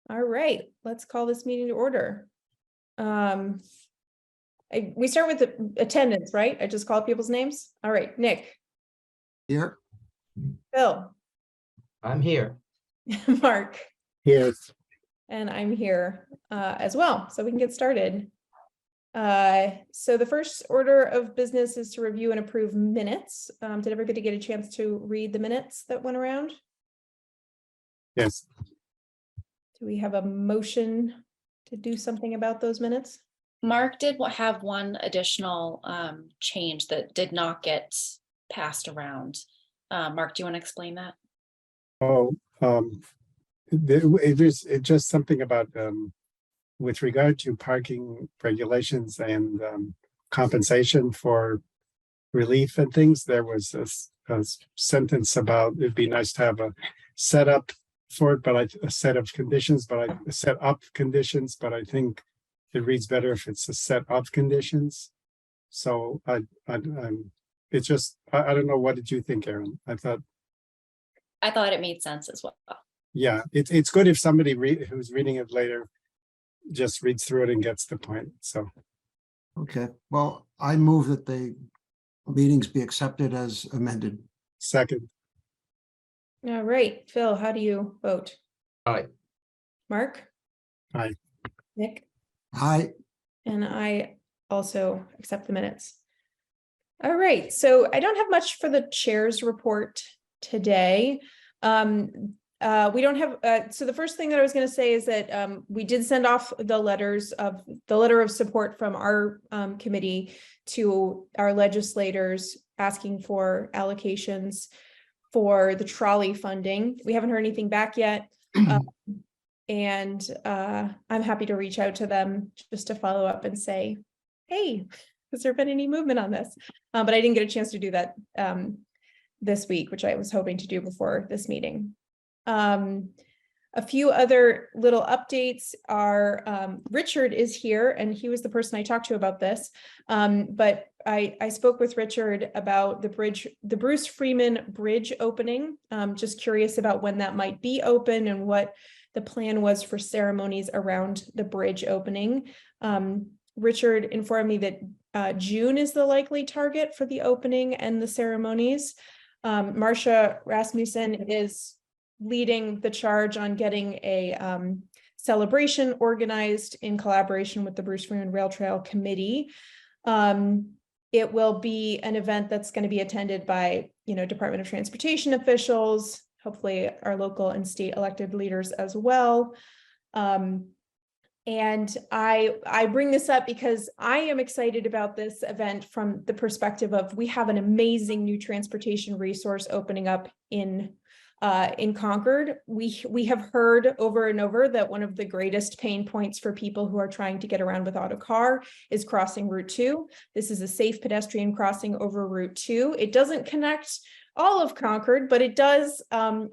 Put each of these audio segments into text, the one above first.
All right, let's call this meeting to order. We start with the attendance, right? I just call people's names. All right, Nick, Here. Phil, I'm here. Mark, Yes. and I'm here as well, so we can get started. So the first order of business is to review and approve minutes. Did everybody get a chance to read the minutes that went around? Yes. Do we have a motion to do something about those minutes? Mark did have one additional change that did not get passed around. Mark, do you want to explain that? Oh, it was just something about with regard to parking regulations and compensation for relief and things. There was a sentence about it'd be nice to have a setup for it, but a set of conditions, but a set up conditions. But I think it reads better if it's a set of conditions. So it's just I don't know. What did you think, Aaron? I thought it made sense as well. Yeah, it's good if somebody who's reading it later just reads through it and gets the point. So, okay, well, I move that the meetings be accepted as amended. second. All right, Phil, how do you vote? Aye. Mark? Aye. Nick? Aye. And I also accept the minutes. All right, so I don't have much for the chair's report today. We don't have, so the first thing that I was going to say is that we did send off the letter of support from our committee to our legislators asking for allocations for the trolley funding. We haven't heard anything back yet. And I'm happy to reach out to them just to follow up and say, hey, has there been any movement on this? But I didn't get a chance to do that this week, which I was hoping to do before this meeting. A few other little updates are Richard is here, and he was the person I talked to about this. But I spoke with Richard about the Bruce Freeman Bridge opening. Just curious about when that might be open and what the plan was for ceremonies around the bridge opening. Richard informed me that June is the likely target for the opening and the ceremonies. Marcia Rasmussen is leading the charge on getting a celebration organized in collaboration with the Bruce Freeman Rail Trail Committee. It will be an event that's going to be attended by, Department of Transportation officials, hopefully our local and state elected leaders as well. And I bring this up because I am excited about this event from the perspective of we have an amazing new transportation resource opening up in Concord. We have heard over and over that one of the greatest pain points for people who are trying to get around without a car is crossing Route 2. This is a safe pedestrian crossing over Route 2. It doesn't connect all of Concord, but it is a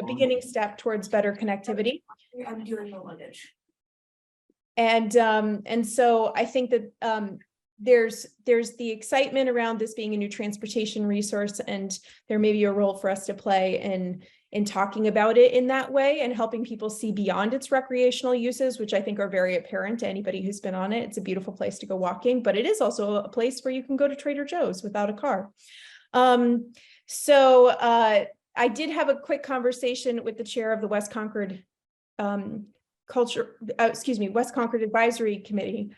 beginning step towards better connectivity. I'm doing the luggage. And so I think that there's the excitement around this being a new transportation resource, and there may be a role for us to play in talking about it in that way and helping people see beyond its recreational uses, which I think are very apparent to anybody who's been on it. It's a beautiful place to go walking, but it is also a place where you can go to Trader Joe's without a car. So I did have a quick conversation with the chair of the West Concord West Concord Advisory Committee,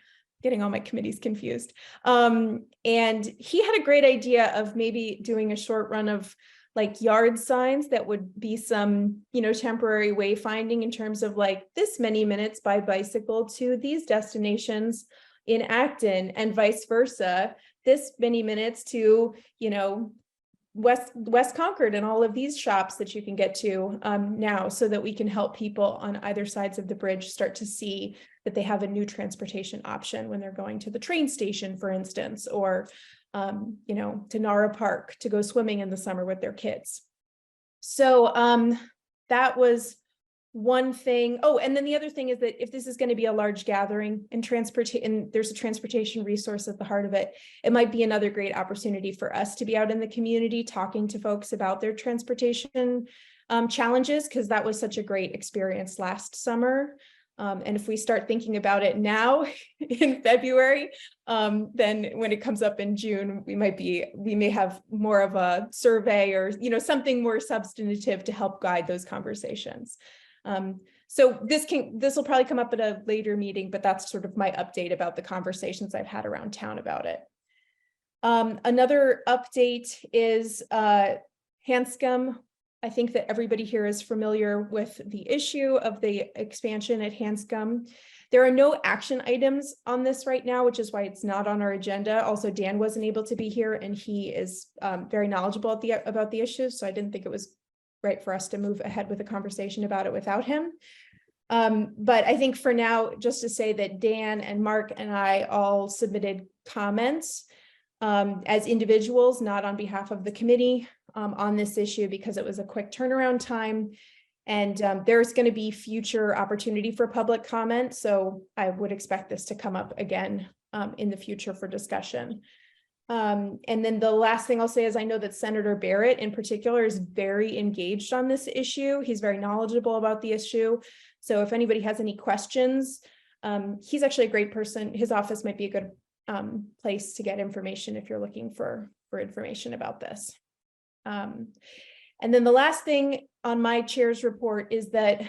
getting all my committees confused. And he had a great idea of maybe doing a short run of like yard signs that would be some, temporary wayfinding in terms of like this many minutes by bicycle to these destinations in Acton and vice versa, this many minutes to, West Concord and all of these shops that you can get to now, so that we can help people on either sides of the bridge start to see that they have a new transportation option when they're going to the train station, for instance, or, to Nara Park to go swimming in the summer with their kids. So that was one thing. Oh, and then the other thing is that if this is going to be a large gathering and there's a transportation resource at the heart of it, it might be another great opportunity for us to be out in the community talking to folks about their transportation challenges, because that was such a great experience last summer. And if we start thinking about it now in February, then when it comes up in June, we may have more of a survey or, something more substantive to help guide those conversations. So this will probably come up at a later meeting, but that's sort of my update about the conversations I've had around town about it. Another update is Hanscom. I think that everybody here is familiar with the issue of the expansion at Hanscom. There are no action items on this right now, which is why it's not on our agenda. Also, Dan wasn't able to be here, and he is very knowledgeable about the issues, so I didn't think it was right for us to move ahead with a conversation about it without him. But I think for now, just to say that Dan and Mark and I all submitted comments as individuals, not on behalf of the committee, on this issue, because it was a quick turnaround time. And there's going to be future opportunity for public comment. So I would expect this to come up again in the future for discussion. And then the last thing I'll say is I know that Senator Barrett in particular is very engaged on this issue. He's very knowledgeable about the issue. So if anybody has any questions, he's actually a great person. His office might be a good place to get information if you're looking for information about this. And then the last thing on my chair's report is that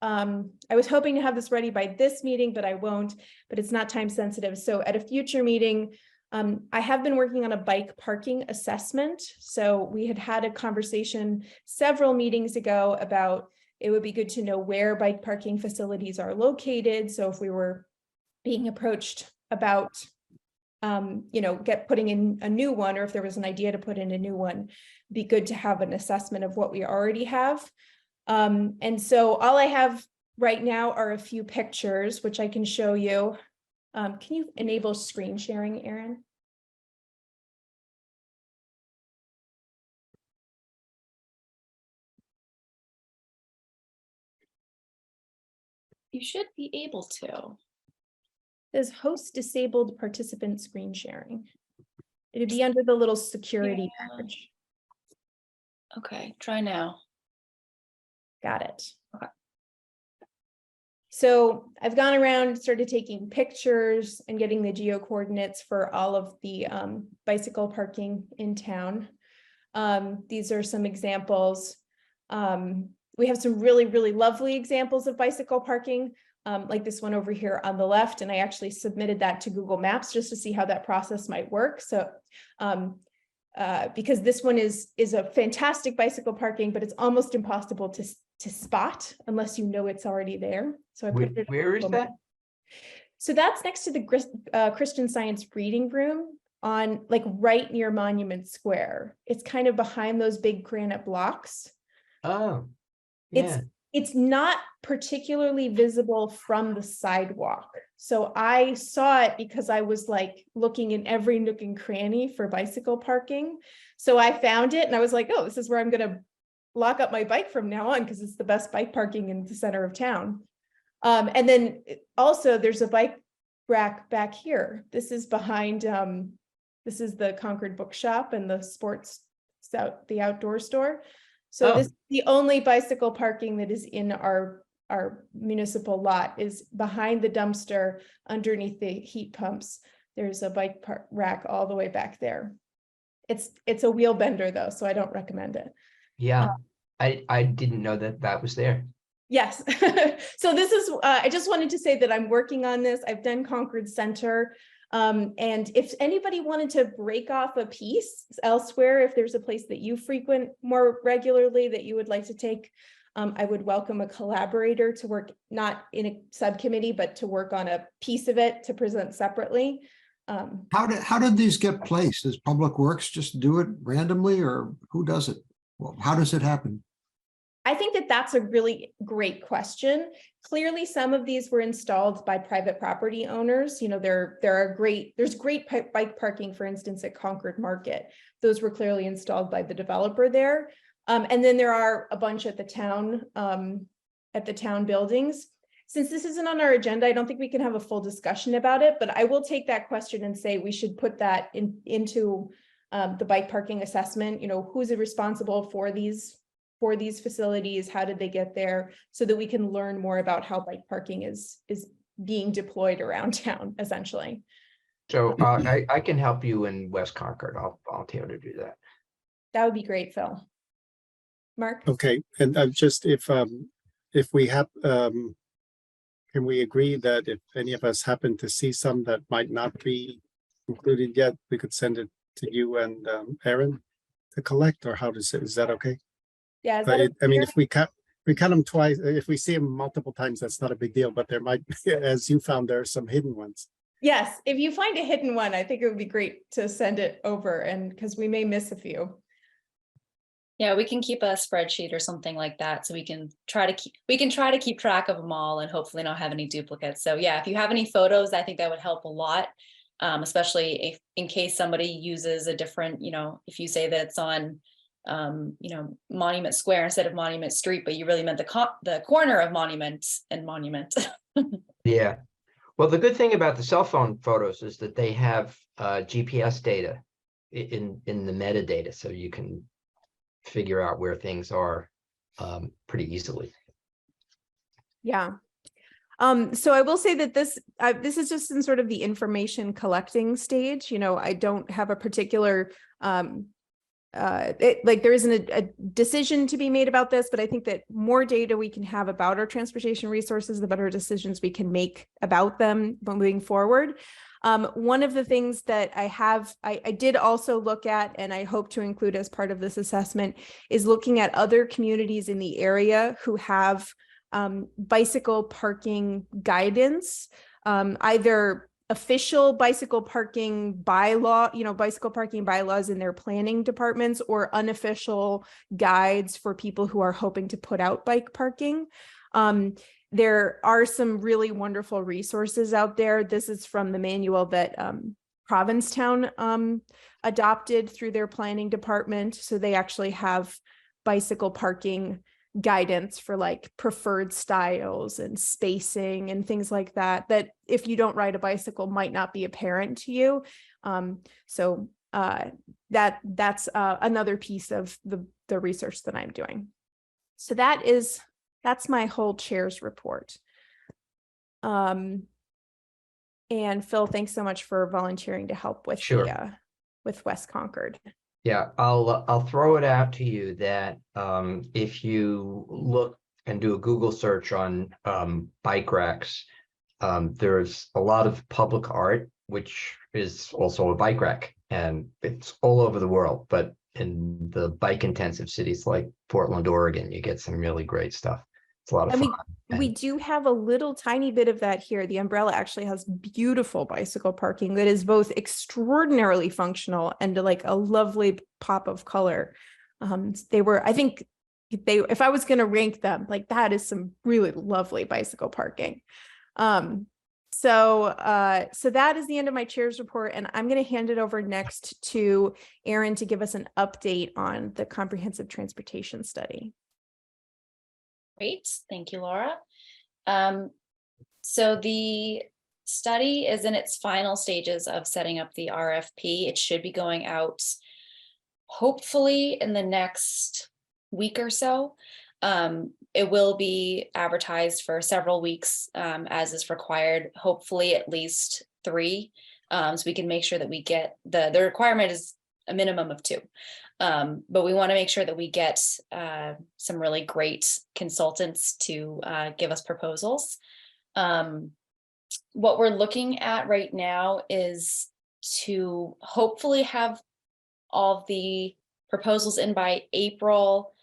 I was hoping to have this ready by this meeting, but I won't, but it's not time sensitive. So at a future meeting, I have been working on a bike parking assessment. So we had a conversation several meetings ago about it would be good to know where bike parking facilities are located. So if we were being approached about putting in a new one, or if there was an idea to put in a new one, be good to have an assessment of what we already have. And so all I have right now are a few pictures, which I can show you. Can you enable screen sharing, Erin? You should be able to. There's host disabled participant screen sharing. It'd be under the little security Yeah. package. Okay, try now. Got it. Okay. So I've gone around, started taking pictures and getting the geo coordinates for all of the bicycle parking in town. These are some examples. We have some really, really lovely examples of bicycle parking, like this one over here on the left. And I actually submitted that to Google Maps just to see how that process might work. So because this one is a fantastic bicycle parking, but it's almost impossible to spot unless you know it's already there. So I put it. Where is that? So that's next to the Christian Science Reading Room on right near Monument Square. It's kind of behind those big granite blocks. Oh, yeah. It's not particularly visible from the sidewalk. So I saw it because I was looking in every nook and cranny for bicycle parking. So I found it and I was like, oh, this is where I'm going to lock up my bike from now on because it's the best bike parking in the center of town. And then also there's a bike rack back here. This is behind, this is the Concord bookshop and the outdoor store. So this is the only bicycle parking that is in our municipal lot is behind the dumpster underneath the heat pumps. There's a bike rack all the way back there. It's a wheel bender though, so I don't recommend it. Yeah, I didn't know that was there. Yes. So this is, I just wanted to say that I'm working on this. I've done Concord Center. And if anybody wanted to break off a piece elsewhere, if there's a place that you frequent more regularly that you would like to take, I would welcome a collaborator to work, not in a subcommittee, but to work on a piece of it to present separately. How did these get placed? Does Public Works just do it randomly, or who does it? Well, how does it happen? I think that that's a really great question. Clearly, some of these were installed by private property owners. There's great bike parking, for instance, at Concord Market. Those were clearly installed by the developer there. And then there are a bunch at the town buildings. Since this isn't on our agenda, I don't think we can have a full discussion about it, but I will take that question and say we should put that into the bike parking assessment. Who's responsible for these for these facilities? How did they get there? So that we can learn more about how bike parking is being deployed around town, essentially. So I can help you in West Concord. I'll volunteer to do that. That would be great, Phil. Mark? Okay, and just if we have, can we agree that if any of us happen to see some that might not be included yet, we could send it to you and Aaron to collect, or how does it, is that okay? Yeah, is But that I mean, okay? if we cut them twice, if we see them multiple times, that's not a big deal, but there might, as you found, there are some hidden ones. Yes, if you find a hidden one, I think it would be great to send it over, and because we may miss a few. Yeah, we can keep a spreadsheet or something like that, so we can try to keep track of them all and hopefully not have any duplicates. So yeah, if you have any photos, I think that would help a lot. Especially if in case somebody uses a different, if you say that it's on Monument Square instead of Monument Street, but you really meant the corner of Monument and Monument. Yeah. Well, the good thing about the cell phone photos is that they have GPS data in the metadata, so you can figure out where things are pretty easily. Yeah. So I will say that this is just in sort of the information collecting stage. I don't have a particular there isn't a decision to be made about this, but I think that more data we can have about our transportation resources, the better decisions we can make about them moving forward. One of the things that I did also look at, and I hope to include as part of this assessment, is looking at other communities in the area who have bicycle parking guidance, either official bicycle parking bylaws in their planning departments, or unofficial guides for people who are hoping to put out bike parking. There are some really wonderful resources out there. This is from the manual that Provincetown adopted through their planning department. So they actually have bicycle parking guidance for like preferred styles and spacing and things like that, that if you don't ride a bicycle might not be apparent to you. That's another piece of the research that I'm doing. So that's my whole chair's report. And Phil, thanks so much for volunteering to help with Sure. With West Concord. Yeah, I'll throw it out to you that if you look and do a Google search on bike racks, there's a lot of public art, which is also a bike rack, and it's all over the world. But in the bike intensive cities like Portland, Oregon, you get some really great stuff. It's a lot of fun. We do have a little tiny bit of that here. The Umbrella actually has beautiful bicycle parking that is both extraordinarily functional and like a lovely pop of color. If I was going to rank them, like that is some really lovely bicycle parking. So that is the end of my chair's report, and I'm going to hand it over next to Aaron to give us an update on the comprehensive transportation study. Great, thank you, Laura. So the study is in its final stages of setting up the RFP. It should be going out hopefully in the next week or so. It will be advertised for several weeks as is required, hopefully at least 3. So we can make sure that we get the requirement is a minimum of 2. But we want to make sure that we get some really great consultants to give us proposals. What we're looking at right now is to hopefully have all of the proposals in by April,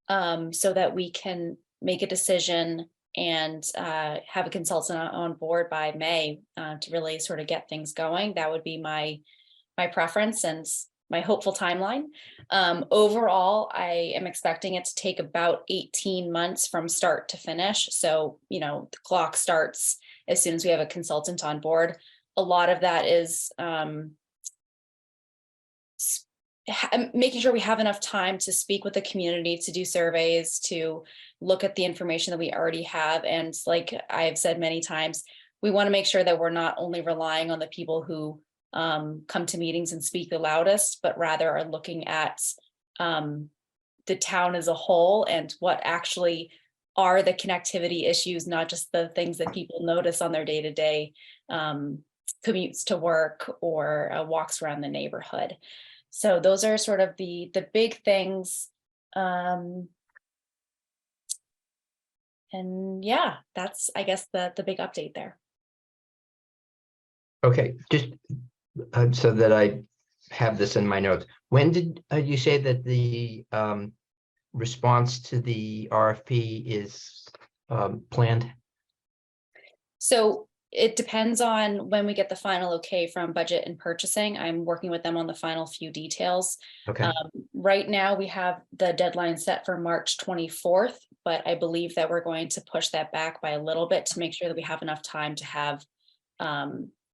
so that we can make a decision and have a consultant on board by May to really sort of get things going. That would be my preference and my hopeful timeline. Overall, I am expecting it to take about 18 months from start to finish. So, the clock starts as soon as we have a consultant on board. A lot of that is making sure we have enough time to speak with the community, to do surveys, to look at the information that we already have. And like I've said many times, we want to make sure that we're not only relying on the people who come to meetings and speak the loudest, but rather are looking at the the town as a whole and what actually are the connectivity issues, not just the things that people notice on their day-to-day commutes to work or walks around the neighborhood. So those are sort of the big things. And yeah, that's, I guess, the big update there. Okay, just so that I have this in my notes. When did you say that the response to the RFP is planned? So it depends on when we get the final okay from budget and purchasing. I'm working with them on the final few details. Okay. Right now we have the deadline set for March 24th, but I believe that we're going to push that back by a little bit to make sure that we have enough time to have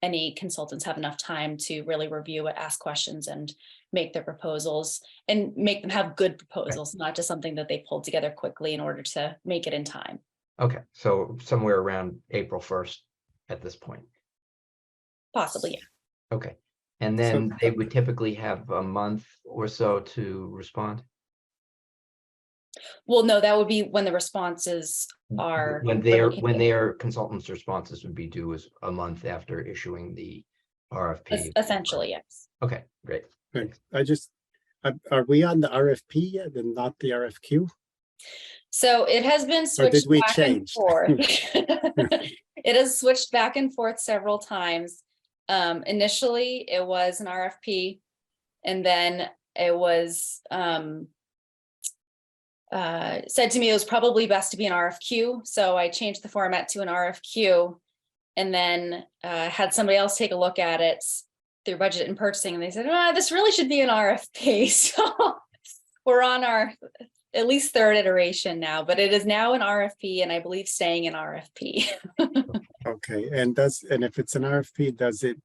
any consultants have enough time to really review it, ask questions, and make their proposals and make them have good proposals, not just something that they pulled together quickly in order to make it in time. Okay, so somewhere around April 1st at this point. Possibly, yeah. Okay, and then they would typically have a month or so to respond? Well, no, that would be when the responses are. When their consultants' responses would be due as a month after issuing the RFP. Essentially, yes. Okay, great. Good. Are we on the RFP yet and not the RFQ? So it has been Or did switched we back and change? forth. It has switched back and forth several times. Initially, it was an RFP, and then it was said to me it was probably best to be an RFQ. So I changed the format to an RFQ, and then had somebody else take a look at it through budget and purchasing, and they said, this really should be an RFP. So we're on our at least third iteration now, but it is now an RFP, and I believe staying an RFP. Okay, and if it's an RFP, does it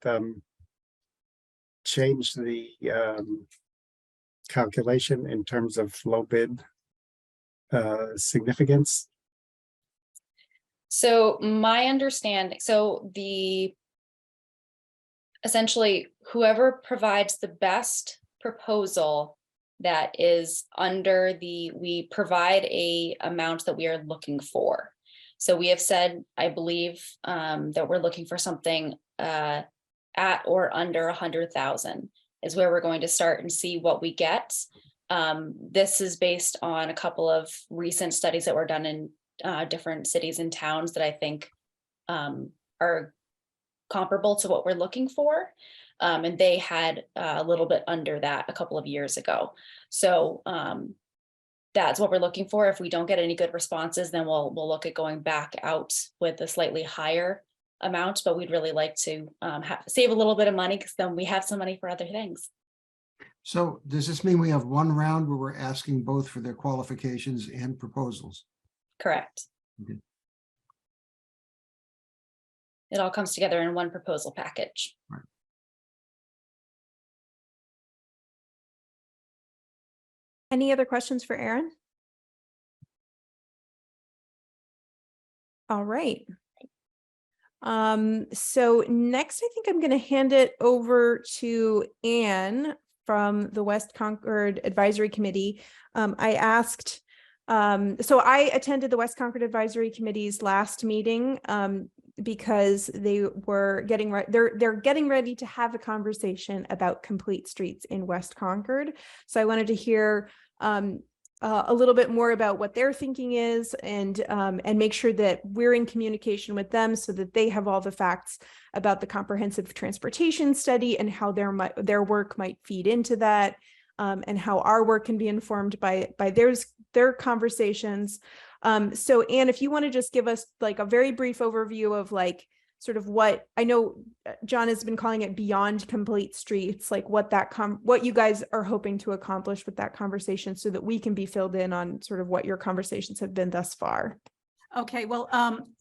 change the calculation in terms of low bid significance? So my understanding, essentially whoever provides the best proposal that is under we provide a amount that we are looking for. So we have said, I believe, that we're looking for something at or under 100,000 is where we're going to start and see what we get. This is based on a couple of recent studies that were done in different cities and towns that I think are comparable to what we're looking for. And they had a little bit under that a couple of years ago. So that's what we're looking for. If we don't get any good responses, then we'll look at going back out with a slightly higher amount, but we'd really like to save a little bit of money because then we have some money for other things. So does this mean we have one round where we're asking both for their qualifications and proposals? Correct. Okay. It all comes together in one proposal package. Right. Any other questions for Erin? All right. So next, I think I'm going to hand it over to Anne from the West Concord Advisory Committee. I asked, so I attended the West Concord Advisory Committee's last meeting because they were they're getting ready to have a conversation about complete streets in West Concord. So I wanted to hear a little bit more about what their thinking is and make sure that we're in communication with them so that they have all the facts about the comprehensive transportation study and how their work might feed into that, and how our work can be informed by their conversations. So Anne, if you want to just give us like a very brief overview of like sort of what I know John has been calling it beyond complete streets, like what you guys are hoping to accomplish with that conversation so that we can be filled in on sort of what your conversations have been thus far. Okay, well,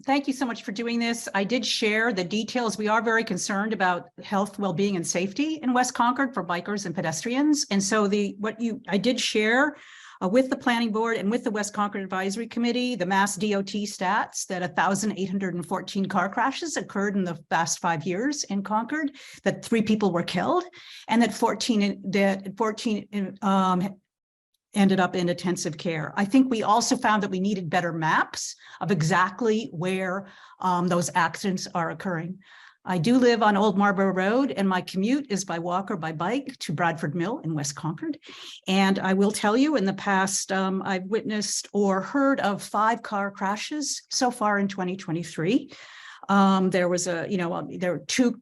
thank you so much for doing this. I did share the details. We are very concerned about health, well-being, and safety in West Concord for bikers and pedestrians. And so I did share with the planning board and with the West Concord Advisory Committee, the Mass DOT stats that 1,814 car crashes occurred in the past 5 years in Concord, that 3 people were killed, and that 14 ended up in intensive care. I think we also found that we needed better maps of exactly where those accidents are occurring. I do live on Old Marlborough Road, and my commute is by walk or by bike to Bradford Mill in West Concord. And I will tell you, in the past, I've witnessed or heard of 5 car crashes so far in 2023. There was there were 2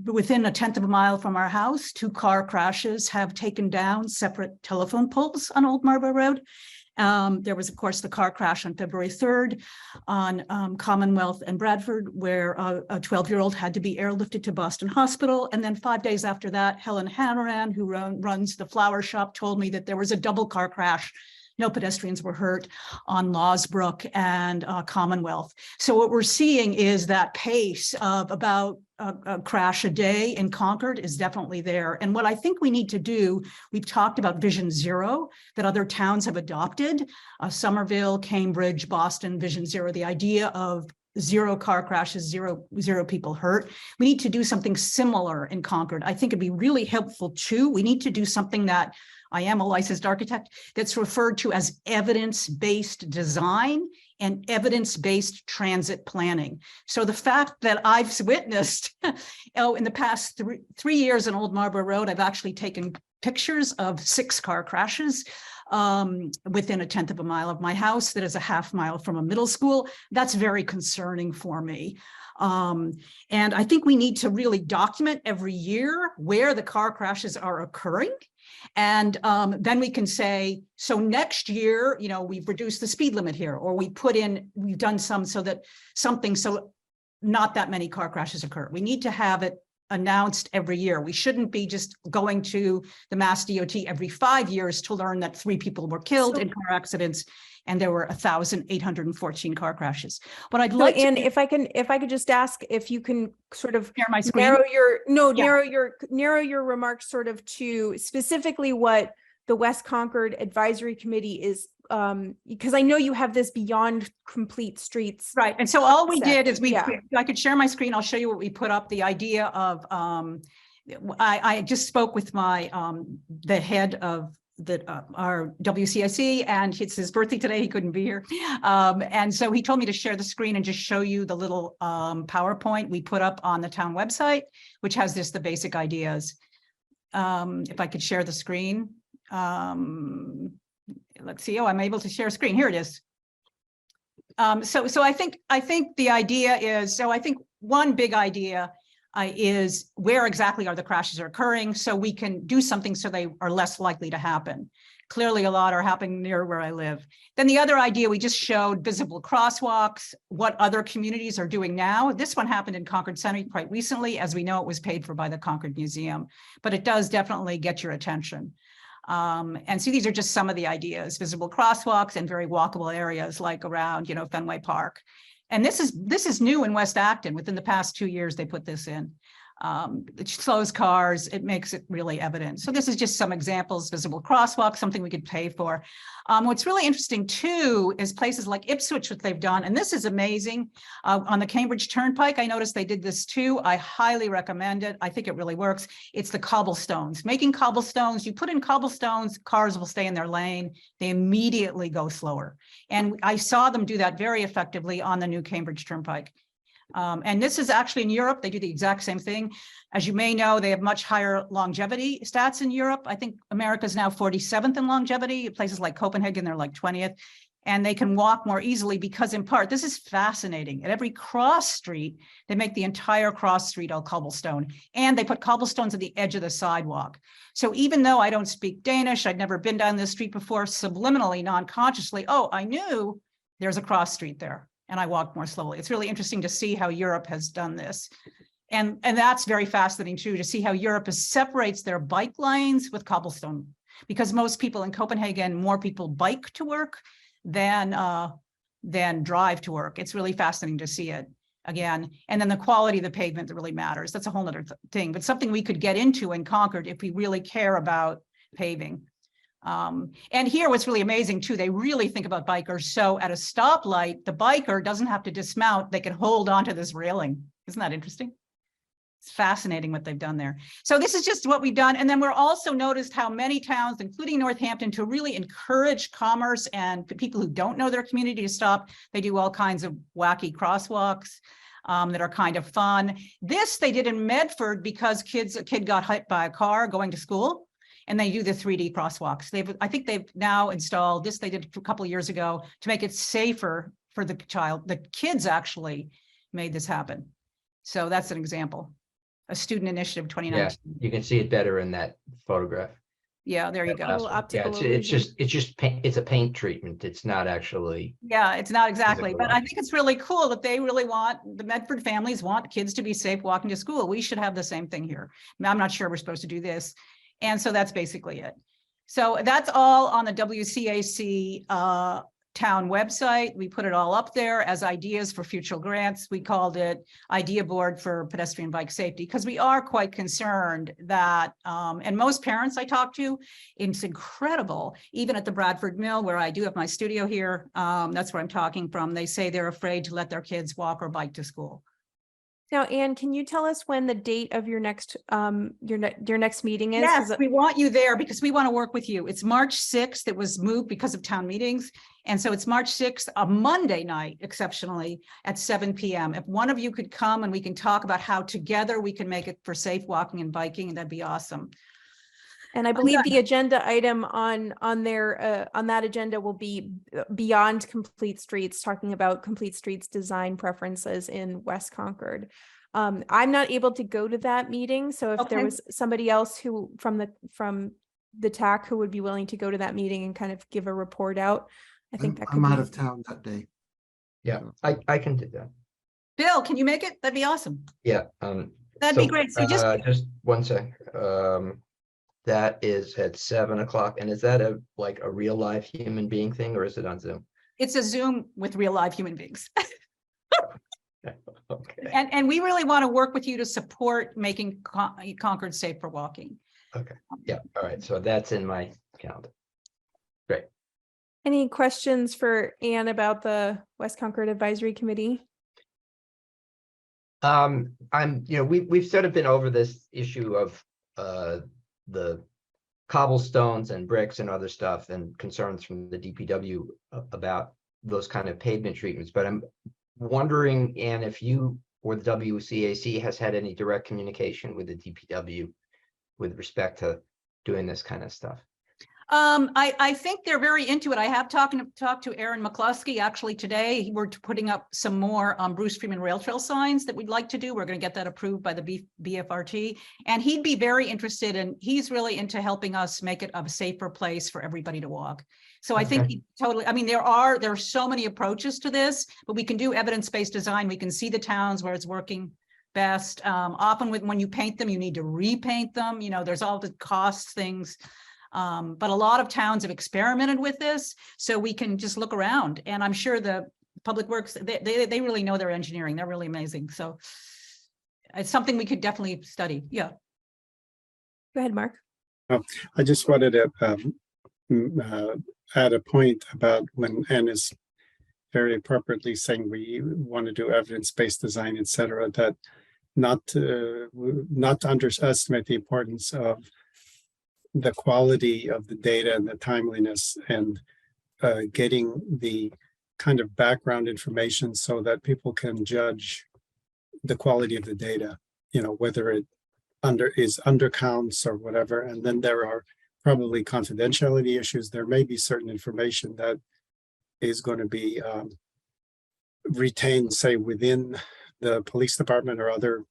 within a 1/10 of a mile from our house. 2 car crashes have taken down separate telephone poles on Old Marlborough Road. There was, of course, the car crash on February 3rd on Commonwealth and Bradford, where a 12-year-old had to be airlifted to Boston Hospital. And then 5 days after that, Helen Hanrahan, who runs the flower shop, told me that there was a double car crash. No pedestrians were hurt on Lawsbrook and Commonwealth. So what we're seeing is that pace of about a crash a day in Concord is definitely there. And what I think we need to do, we've talked about Vision Zero that other towns have adopted, Somerville, Cambridge, Boston, Vision Zero, the idea of 0 car crashes, zero people hurt. We need to do something similar in Concord. I think it'd be really helpful too. We need to do something that I am a licensed architect that's referred to as evidence-based design and evidence-based transit planning. So the fact that I've witnessed, in the past 3 years on Old Marlborough Road, I've actually taken pictures of 6 car crashes within a 1/10 of a mile of my house that is a 1/2 mile from a middle school. That's very concerning for me. And I think we need to really document every year where the car crashes are occurring. And then we can say, so next year, we've reduced the speed limit here, or we've done some so that so not that many car crashes occur. We need to have it announced every year. We shouldn't be just going to the Mass DOT every 5 years to learn that 3 people were killed in car accidents and there were 1,814 car crashes. But I'd like and if I could just ask if you can sort of share my screen. narrow your remarks sort of to specifically what the West Concord Advisory Committee is, because I know you have this Beyond Complete Streets. Right. And so all we did is Yeah. I could share my screen. I'll show you what we put up. The idea of, I just spoke with the head of our WCIC, and it's his birthday today. He couldn't be here. And so he told me to share the screen and just show you the little PowerPoint we put up on the town website, which has the basic ideas. If I could share the screen. Let's see. Oh, I'm able to share screen. Here it is. So I think the idea is, I think one big idea is where exactly are the crashes are occurring, so we can do something so they are less likely to happen. Clearly, a lot are happening near where I live. Then the other idea, we just showed visible crosswalks, what other communities are doing now. This one happened in Concord Center quite recently. As we know, it was paid for by the Concord Museum, but it does definitely get your attention. And so these are just some of the ideas: visible crosswalks and very walkable areas like around, Fenway Park. And this is new in West Acton. Within the past 2 years, they put this in. It slows cars. It makes it really evident. So this is just some examples: visible crosswalk, something we could pay for. What's really interesting too is places like Ipswich, what they've done, and this is amazing. On the Cambridge Turnpike, I noticed they did this too. I highly recommend it. I think it really works. It's the cobblestones. Making cobblestones, you put in cobblestones, cars will stay in their lane. They immediately go slower. And I saw them do that very effectively on the new Cambridge Turnpike. And this is actually in Europe. They do the exact same thing. As you may know, they have much higher longevity stats in Europe. I think America is now 47th in longevity. Places like Copenhagen, they're like 20th. And they can walk more easily because, in part, this is fascinating. At every cross street, they make the entire cross street all cobblestone. And they put cobblestones at the edge of the sidewalk. So even though I don't speak Danish, I'd never been down this street before, subliminally, non-consciously, oh, I knew there's a cross street there. And I walk more slowly. It's really interesting to see how Europe has done this. And that's very fascinating too, to see how Europe separates their bike lanes with cobblestone, because most people in Copenhagen, more people bike to work than drive to work. It's really fascinating to see it again. And then the quality of the pavement that really matters. That's a whole other thing, but something we could get into in Concord if we really care about paving. And here, what's really amazing too, they really think about bikers. So at a stoplight, the biker doesn't have to dismount. They can hold onto this railing. Isn't that interesting? It's fascinating what they've done there. So this is just what we've done. And then we're also noticed how many towns, including Northampton, to really encourage commerce and people who don't know their community to stop. They do all kinds of wacky crosswalks that are kind of fun. This they did in Medford because a kid got hit by a car going to school, and they do the 3D crosswalks. I think they've now installed this. They did a couple of years ago to make it safer for the child. The kids actually made this happen. So that's an example. A student initiative 2019. Yeah, you can see it better in that photograph. Yeah, there you That go. last Little one. Yeah, optical it's just paint. It's a paint treatment. It's not actually. Yeah, it's not exactly, Physical but I life. think it's really cool that they really want, the Medford families want kids to be safe walking to school. We should have the same thing here. I'm not sure we're supposed to do this. And so that's basically it. So that's all on the WCAC town website. We put it all up there as ideas for future grants. We called it Idea Board for Pedestrian Bike Safety, because we are quite concerned that, and most parents I talk to, it's incredible, even at the Bradford Mill, where I do have my studio here, that's where I'm talking from, they say they're afraid to let their kids walk or bike to school. Now, Anne, can you tell us when the date of your next your next meeting is? 'Cause Yes, we want you there because we want to work with you. It's March 6th. It was moved because of town meetings. And so it's March 6th, a Monday night, exceptionally, at 7 p.m. If one of you could come and we can talk about how together we can make it for safe walking and biking, that'd be awesome. And I believe the agenda item on that agenda will be beyond complete streets, talking about complete streets design preferences in West Concord. I'm not able to go to that meeting, so if there Okay. was somebody else who from the TAC who would be willing to go to that meeting and kind of give a report out, I think that could I'm be. out of town that day. Yeah, I can do that. Bill, can you make it? That'd be awesome. Yeah. That'd be great. So just 1 sec. That is at 7 o'clock. And is that a real live human being thing, or is it on Zoom? it's a Zoom with real live human beings. Okay. And we really want to work with you to support making Concord safe for walking. Yeah. All right. So that's in my calendar. Any questions for Anne about the West Concord Advisory Committee? We've sort of been over this issue of the cobblestones and bricks and other stuff and concerns from the DPW about those kind of pavement treatments. But I'm wondering, Anne, if you or the WCAC has had any direct communication with the DPW with respect to doing this kind of stuff. I think they're very into it. I have talked to Aaron McCluskey actually today. We're putting up some more Bruce Freeman Rail Trail signs that we'd like to do. We're going to get that approved by the BFRT, and he'd be very interested, and he's really into helping us make it a safer place for everybody to walk. So I think he totally, I mean, there are so many approaches to this, but we can do evidence-based design. We can see the towns where it's working best. Often when you paint them, you need to repaint them. You know, there's all the cost things. But a lot of towns have experimented with this, so we can just look around. And I'm sure the Public Works, they really know their engineering. They're really amazing. So it's something we could definitely study. Yeah. Go ahead, Mark. I just wanted to add a point about when Anne is very appropriately saying we want to do evidence-based design, et cetera, that not to underestimate the importance of the quality of the data and the timeliness and getting the kind of background information so that people can judge the quality of the data, you know, whether it is undercounts or whatever. And then there are probably confidentiality issues. There may be certain information that is going to be retained, say, within the police department or other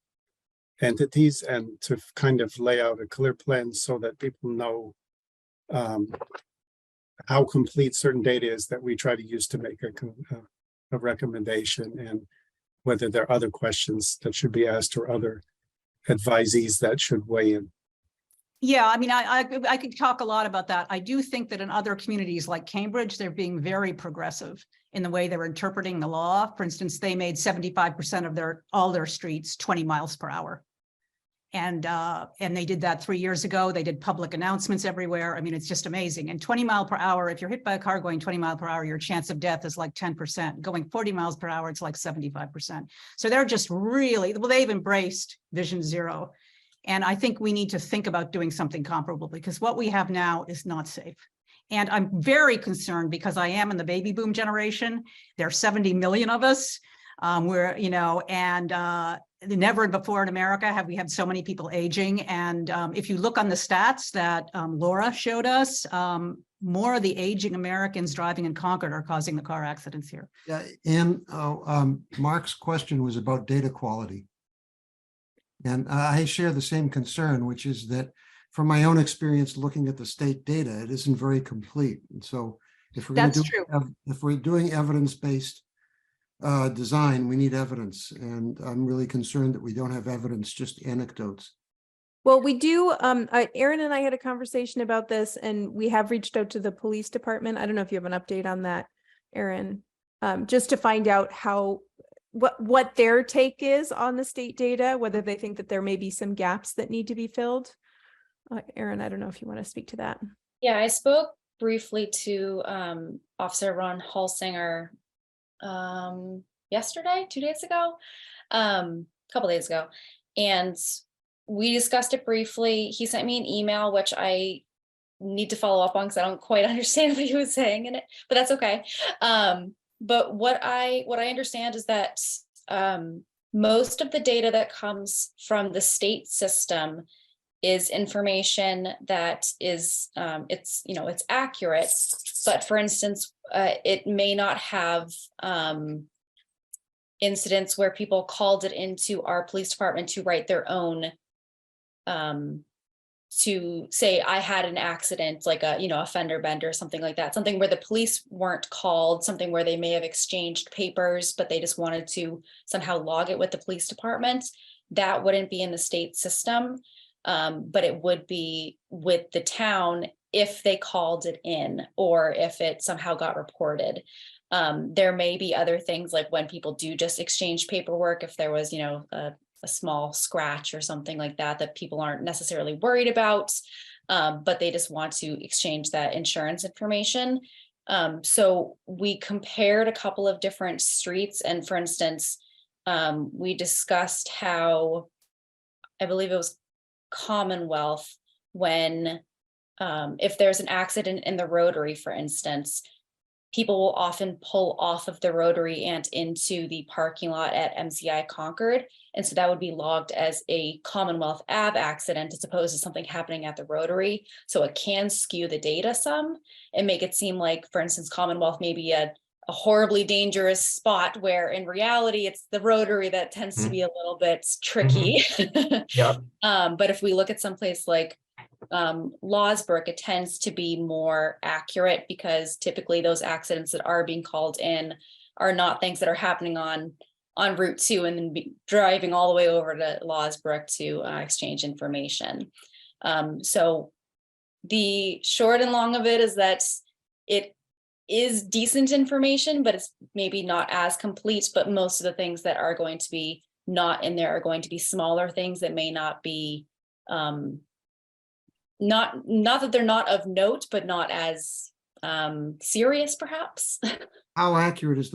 entities, and to kind of lay out a clear plan so that people know how complete certain data is that we try to use to make a recommendation, and whether there are other questions that should be asked or other advisees that should weigh in. Yeah, I mean, I could talk a lot about that. I do think that in other communities like Cambridge, they're being very progressive in the way they're interpreting the law. For instance, they made 75% of all their streets 20 miles per hour. And they did that 3 years ago. They did public announcements everywhere. I mean, it's just amazing. And 20 mile per hour, if you're hit by a car going 20 mile per hour, your chance of death is like 10%. Going 40 miles per hour, it's like 75%. So they're just really, well, they've embraced Vision Zero. And I think we need to think about doing something comparable, because what we have now is not safe. And I'm very concerned because I am in the baby boom generation. There are 70 million of us. We're, you know, and never before in America have we had so many people aging. And if you look on the stats that Laura showed us, more of the aging Americans driving in Concord are causing the car accidents here. Yeah, and Mark's question was about data quality. And I share the same concern, which is that from my own experience looking at the state data, it isn't very complete. And so if we're going to That's true. if we're doing evidence-based design, we need evidence. And I'm really concerned that we don't have evidence, just anecdotes. Well, we do, Aaron and I had a conversation about this, and we have reached out to the police department. I don't know if you have an update on that, Aaron, just to find out what their take is on the state data, whether they think that there may be some gaps that need to be filled. Aaron, I don't know if you want to speak to that. Yeah, I spoke briefly to Officer Ron Halsinger yesterday, 2 days ago, a couple days ago, and we discussed it briefly. He sent me an email, which I need to follow up on because I don't quite understand what he was saying in it, but that's okay. But what I understand is that most of the data that comes from the state system is information that is it's accurate, but for instance, it may not have incidents where people called it into our police department to write their own, to say I had an accident, like a fender bender or something like that, something where the police weren't called, something where they may have exchanged papers, but they just wanted to somehow log it with the police department. That wouldn't be in the state system. But it would be with the town if they called it in or if it somehow got reported. There may be other things like when people do just exchange paperwork, if there was, a small scratch or something like that, that people aren't necessarily worried about, but they just want to exchange that insurance information. So we compared a couple of different streets, and for instance, we discussed how, I believe it was Commonwealth, when if there's an accident in the rotary, for instance, people will often pull off of the rotary and into the parking lot at MCI Concord. And so that would be logged as a Commonwealth Ave accident as opposed to something happening at the rotary. So it can skew the data some and make it seem like, for instance, Commonwealth may be a horribly dangerous spot where in reality it's the rotary that tends to be a little bit tricky. Yeah. But if we look at someplace like Lawsbrook, it tends to be more accurate because typically those accidents that are being called in are not things that are happening on Route 2 and then driving all the way over to Lawsbrook to exchange information. So the short and long of it is that it is decent information, but it's maybe not as complete. But most of the things that are going to be not in there are going to be smaller things that may not be not that they're not of note, but not as serious perhaps. How accurate is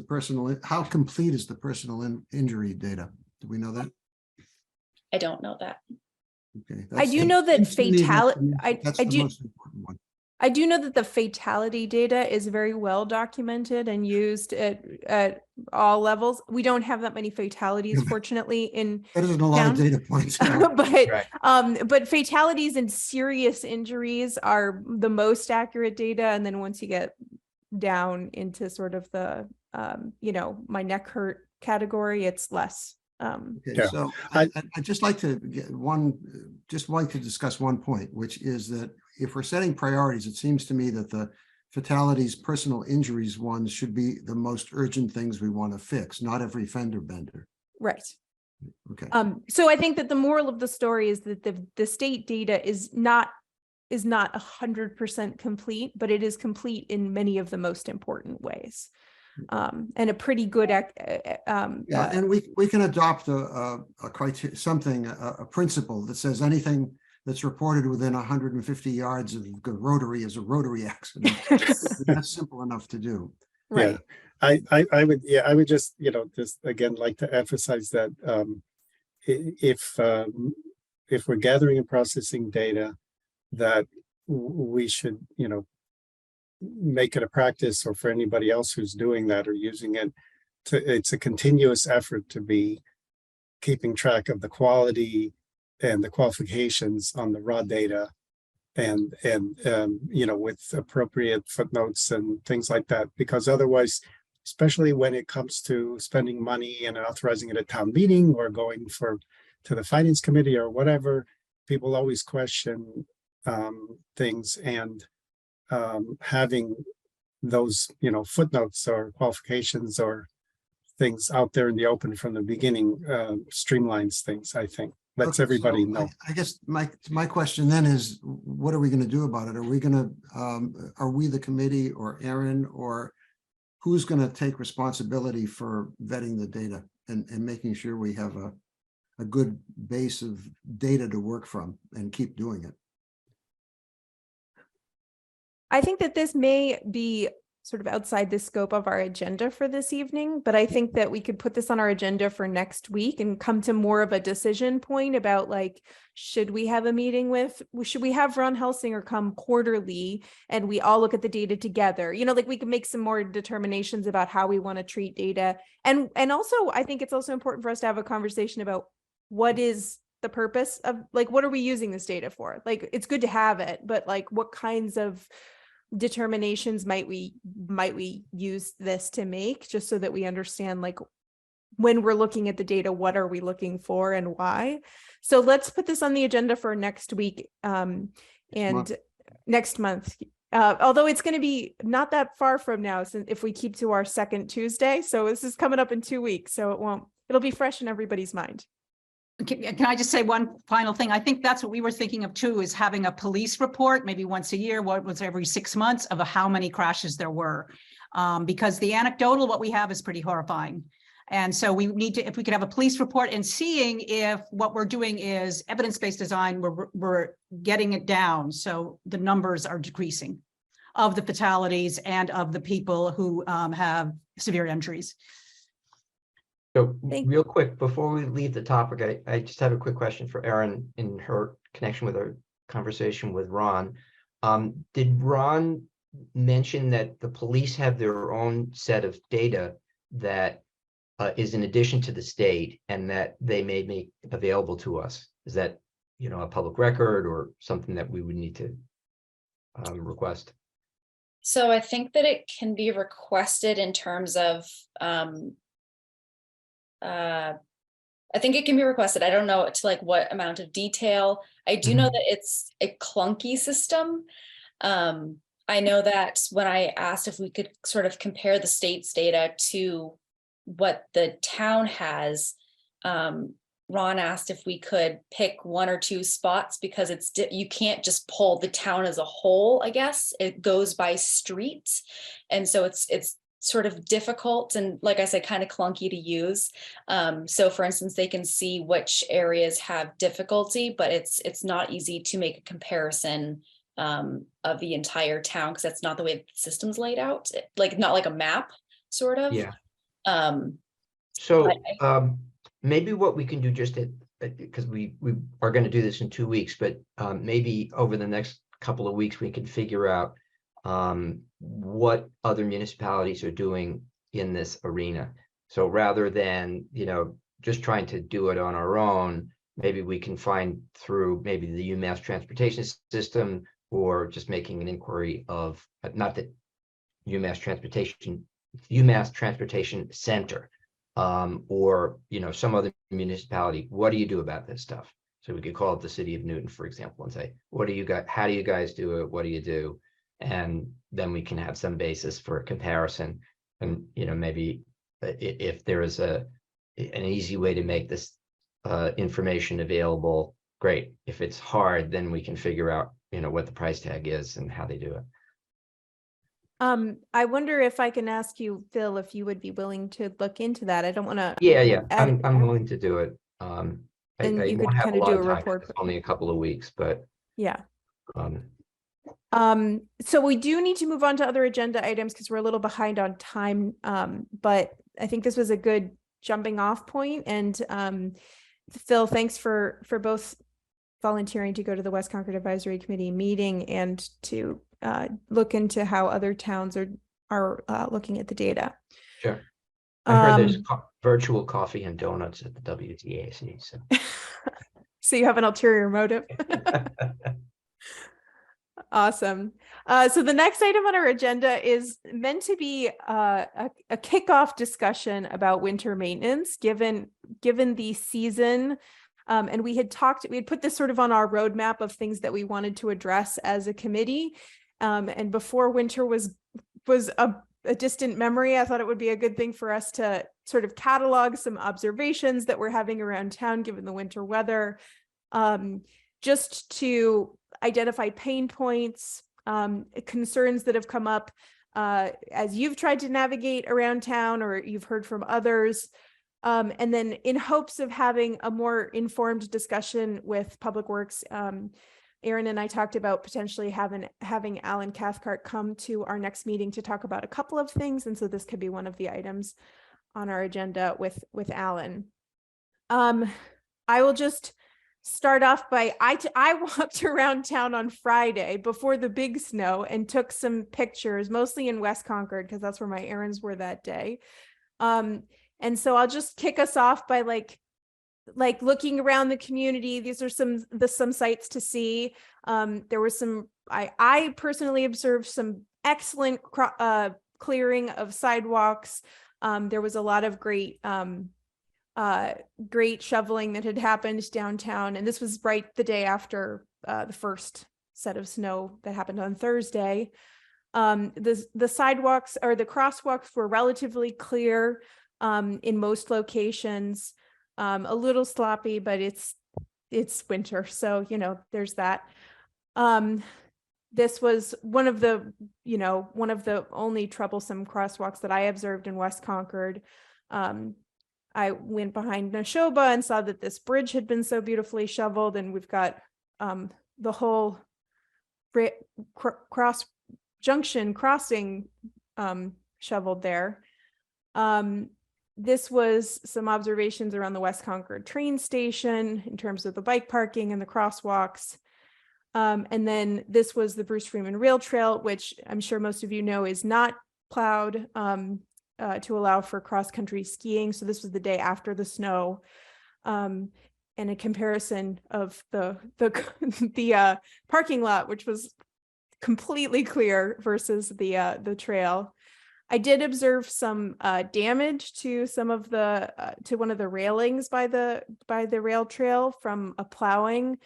how complete is the personal injury data? Do we know that? I don't know that. Okay. I do know that That's the most important one. I do know that the fatality data is very well documented and used at all levels. We don't have that many fatalities, fortunately, in That isn't a lot of town. data points. But fatalities and serious injuries are the most accurate data. And then once you get down into sort of the, my neck hurt category, it's less. Okay, Yeah. so I'd just like to discuss one point, which is that if we're setting priorities, it seems to me that the fatalities, personal injuries ones should be the most urgent things we want to fix, not every fender bender. Right. Okay. So I think that the moral of the story is that the state data is not 100% complete, but it is complete in many of the most important ways. and a pretty good, Yeah, and we can adopt a criteria, something, a principle that says anything that's reported within 150 yards of the rotary is a rotary accident. That's simple enough to do. right. I would, yeah, I would just, just again, like to emphasize that if we're gathering and processing data, that we should, make it a practice, or for anybody else who's doing that or using it, it's a continuous effort to be keeping track of the quality and the qualifications on the raw data, and with appropriate footnotes and things like that, because otherwise, especially when it comes to spending money and authorizing it at town meeting or going to the finance committee or whatever, people always question things, and having those footnotes or qualifications or things out there in the open from the beginning streamlines things, I think. Lets Okay, everybody so know. I guess my question then is, what are we going to do about it? Are we going to, are we the committee, or Aaron, or who's going to take responsibility for vetting the data and making sure we have a good base of data to work from and keep doing it? I think that this may be sort of outside the scope of our agenda for this evening, but I think that we could put this on our agenda for next week and come to more of a decision point about, like, should we have a meeting should we have Ron Helsinger come quarterly and we all look at the data together? Like, we can make some more determinations about how we want to treat data. And also, I think it's also important for us to have a conversation about what is the purpose of, like, what are we using this data for? Like, it's good to have it, but like, what kinds of determinations might we use this to make, just so that we understand, like, when we're looking at the data, what are we looking for and why? So let's put this on the agenda for next week, and next month. Although it's going to be not that far from now, since if we keep to our second Tuesday, so this is coming up in 2 weeks, so it'll be fresh in everybody's mind. Can I just say one final thing? I think that's what we were thinking of too, is having a police report, maybe once a year, what was every 6 months, of how many crashes there were. Because the anecdotal, what we have is pretty horrifying. And so we need to, if we could have a police report, and seeing if what we're doing is evidence-based design, we're getting it down. So the numbers are decreasing of the fatalities and of the people who have severe injuries. So real quick, before we leave the topic, I just have a quick question for Erin in her connection with our conversation with Ron. Did Ron mention that the police have their own set of data that is in addition to the state, and that they may make available to us? Is that, a public record or something that we would need to request? So I think that it can be requested in terms of, I think it can be requested. I don't know to like what amount of detail. I do know that it's a clunky system. I know that when I asked if we could sort of compare the state's data to what the town has, Ron asked if we could pick 1 or 2 spots, because you can't just pull the town as a whole. I guess it goes by street, and so it's sort of difficult and, like I said, kind of clunky to use. So for instance, they can see which areas have difficulty, but it's not easy to make a comparison of the entire town, because that's not the way the system's laid out. Like, not like a map, sort of. Yeah. So maybe what we can do, just because we are going to do this in 2 weeks, but maybe over the next couple of weeks, we can figure out what other municipalities are doing in this arena. So rather than, just trying to do it on our own, maybe we can find through maybe the UMass transportation system, or just making an inquiry of, not that UMass Transportation Center, or, some other municipality. What do you do about this stuff? So we could call it the city of Newton, for example, and say, what do you got? How do you guys do it? What do you do? And then we can have some basis for a comparison. And, maybe if there is an easy way to make this information available, great. If it's hard, then we can figure out, what the price tag is and how they do it. I wonder if I can ask you, Phil, if you would be willing to look into that. I don't want to, Yeah, Add- I'm willing to do it. And I you won't could have kind a of lot do of a time. report. It's only a couple of weeks, but Yeah. um, So we do need to move on to other agenda items because we're a little behind on time. But I think this was a good jumping off point. And Phil, thanks for both volunteering to go to the West Concord Advisory Committee meeting and to look into how other towns are looking at the data. sure. I heard there's Um, virtual coffee and donuts at the WTAC. So So you have an ulterior motive. Awesome. So the next item on our agenda is meant to be a kickoff discussion about winter maintenance, given the season. And we had put this sort of on our roadmap of things that we wanted to address as a committee. And before winter was a distant memory, I thought it would be a good thing for us to sort of catalog some observations that we're having around town, given the winter weather, just to identify pain points, concerns that have come up as you've tried to navigate around town or you've heard from others. And then in hopes of having a more informed discussion with Public Works, Aaron and I talked about potentially having Alan Cathcart come to our next meeting to talk about a couple of things. And so this could be one of the items on our agenda with Alan. I will just start off by, I walked around town on Friday before the big snow and took some pictures, mostly in West Concord, because that's where my errands were that day. And so I'll just kick us off by like looking around the community. These are some sites to see. There was I personally observed some excellent clearing of sidewalks. There was a lot of great shoveling that had happened downtown. And this was right the day after the first set of snow that happened on Thursday. The sidewalks or the crosswalks were relatively clear in most locations. A little sloppy, but it's winter. So, there's that. This was one of the only troublesome crosswalks that I observed in West Concord. I went behind Neshoba and saw that this bridge had been so beautifully shoveled, and we've got the whole cross junction crossing shoveled there. This was some observations around the West Concord train station in terms of the bike parking and the crosswalks. And then this was the Bruce Freeman Rail Trail, which I'm sure most of you know is not plowed to allow for cross-country skiing. So this was the day after the snow. And a comparison of the parking lot, which was completely clear, versus the trail. I did observe some damage to some of to one of the railings by the rail trail from a plowing.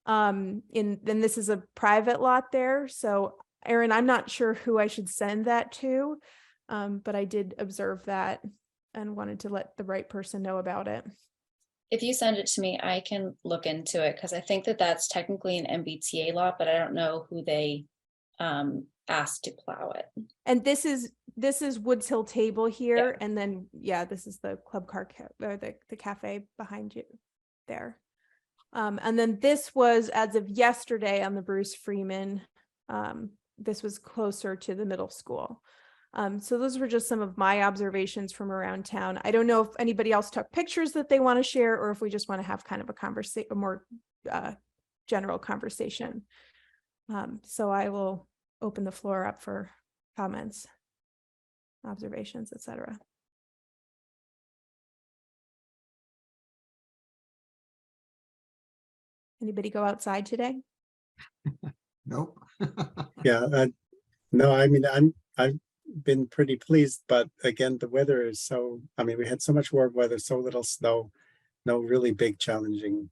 Then this is a private lot there. So Aaron, I'm not sure who I should send that to, but I did observe that and wanted to let the right person know about it. If you send it to me, I can look into it, because I think that that's technically an MBTA lot, but I don't know who they asked to plow it. And this is Woods Hill Table here, Yeah. and then this is the club car or the cafe behind you there. And then this was as of yesterday on the Bruce Freeman. This was closer to the middle school. So those were just some of my observations from around town. I don't know if anybody else took pictures that they want to share, or if we just want to have kind of a more general conversation. So I will open the floor up for comments, observations, etc. Anybody go outside today? Nope. Yeah, no, I mean, I've been pretty pleased, but again, the weather is so, I mean, we had so much warm weather, so little snow, no really big challenging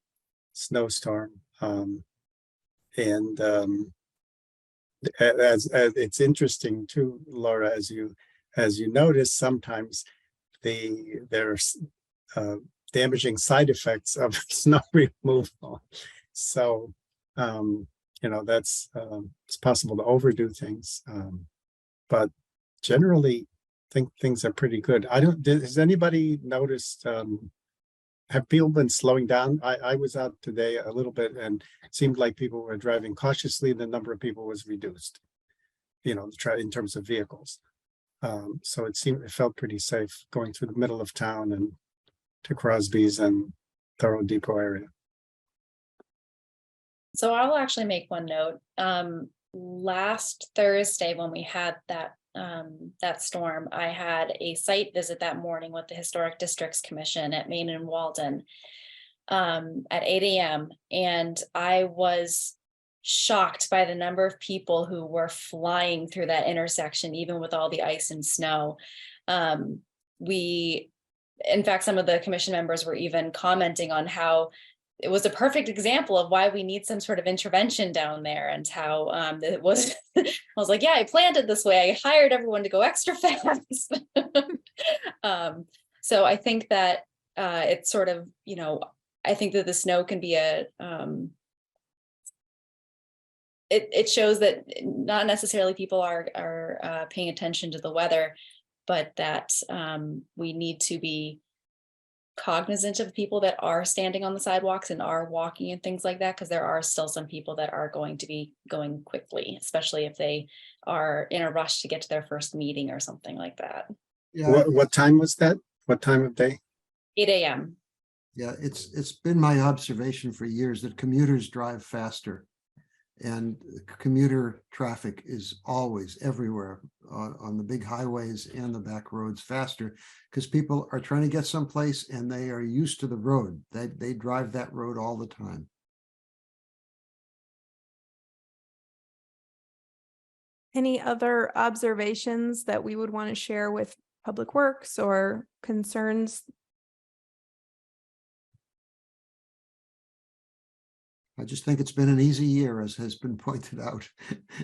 snowstorm. And as it's interesting too, Laura, as you notice, sometimes there's damaging side effects of snow removal. So that's it's possible to overdo things. but generally think things are pretty good. Has anybody noticed, have people been slowing down? I was out today a little bit and it seemed like people were driving cautiously. The number of people was reduced, in terms of vehicles. So it felt pretty safe going through the middle of town and to Crosby's and Thorough Depot area. So I'll actually make one note. Last Thursday, when we had that storm, I had a site visit that morning with the Historic Districts Commission at Main and Walden at 8 a.m. And I was shocked by the number of people who were flying through that intersection, even with all the ice and snow. In fact, some of the commission members were even commenting on how it was a perfect example of why we need some sort of intervention down there, and how it was. I was like, yeah, I planned it this way. I hired everyone to go extra fast. So I think that it's sort of, I think that the snow can be it shows that not necessarily people are paying attention to the weather, but that we need to be cognizant of people that are standing on the sidewalks and are walking and things like that, because there are still some people that are going to be going quickly, especially if they are in a rush to get to their first meeting or something like that. Yeah, What time was that? What time of day? 8 a.m. yeah, it's been my observation for years that commuters drive faster. And commuter traffic is always everywhere on the big highways and the back roads faster, because people are trying to get someplace and they are used to the road. They drive that road all the time. Any other observations that we would want to share with Public Works or concerns? I just think it's been an easy year, as has been pointed out.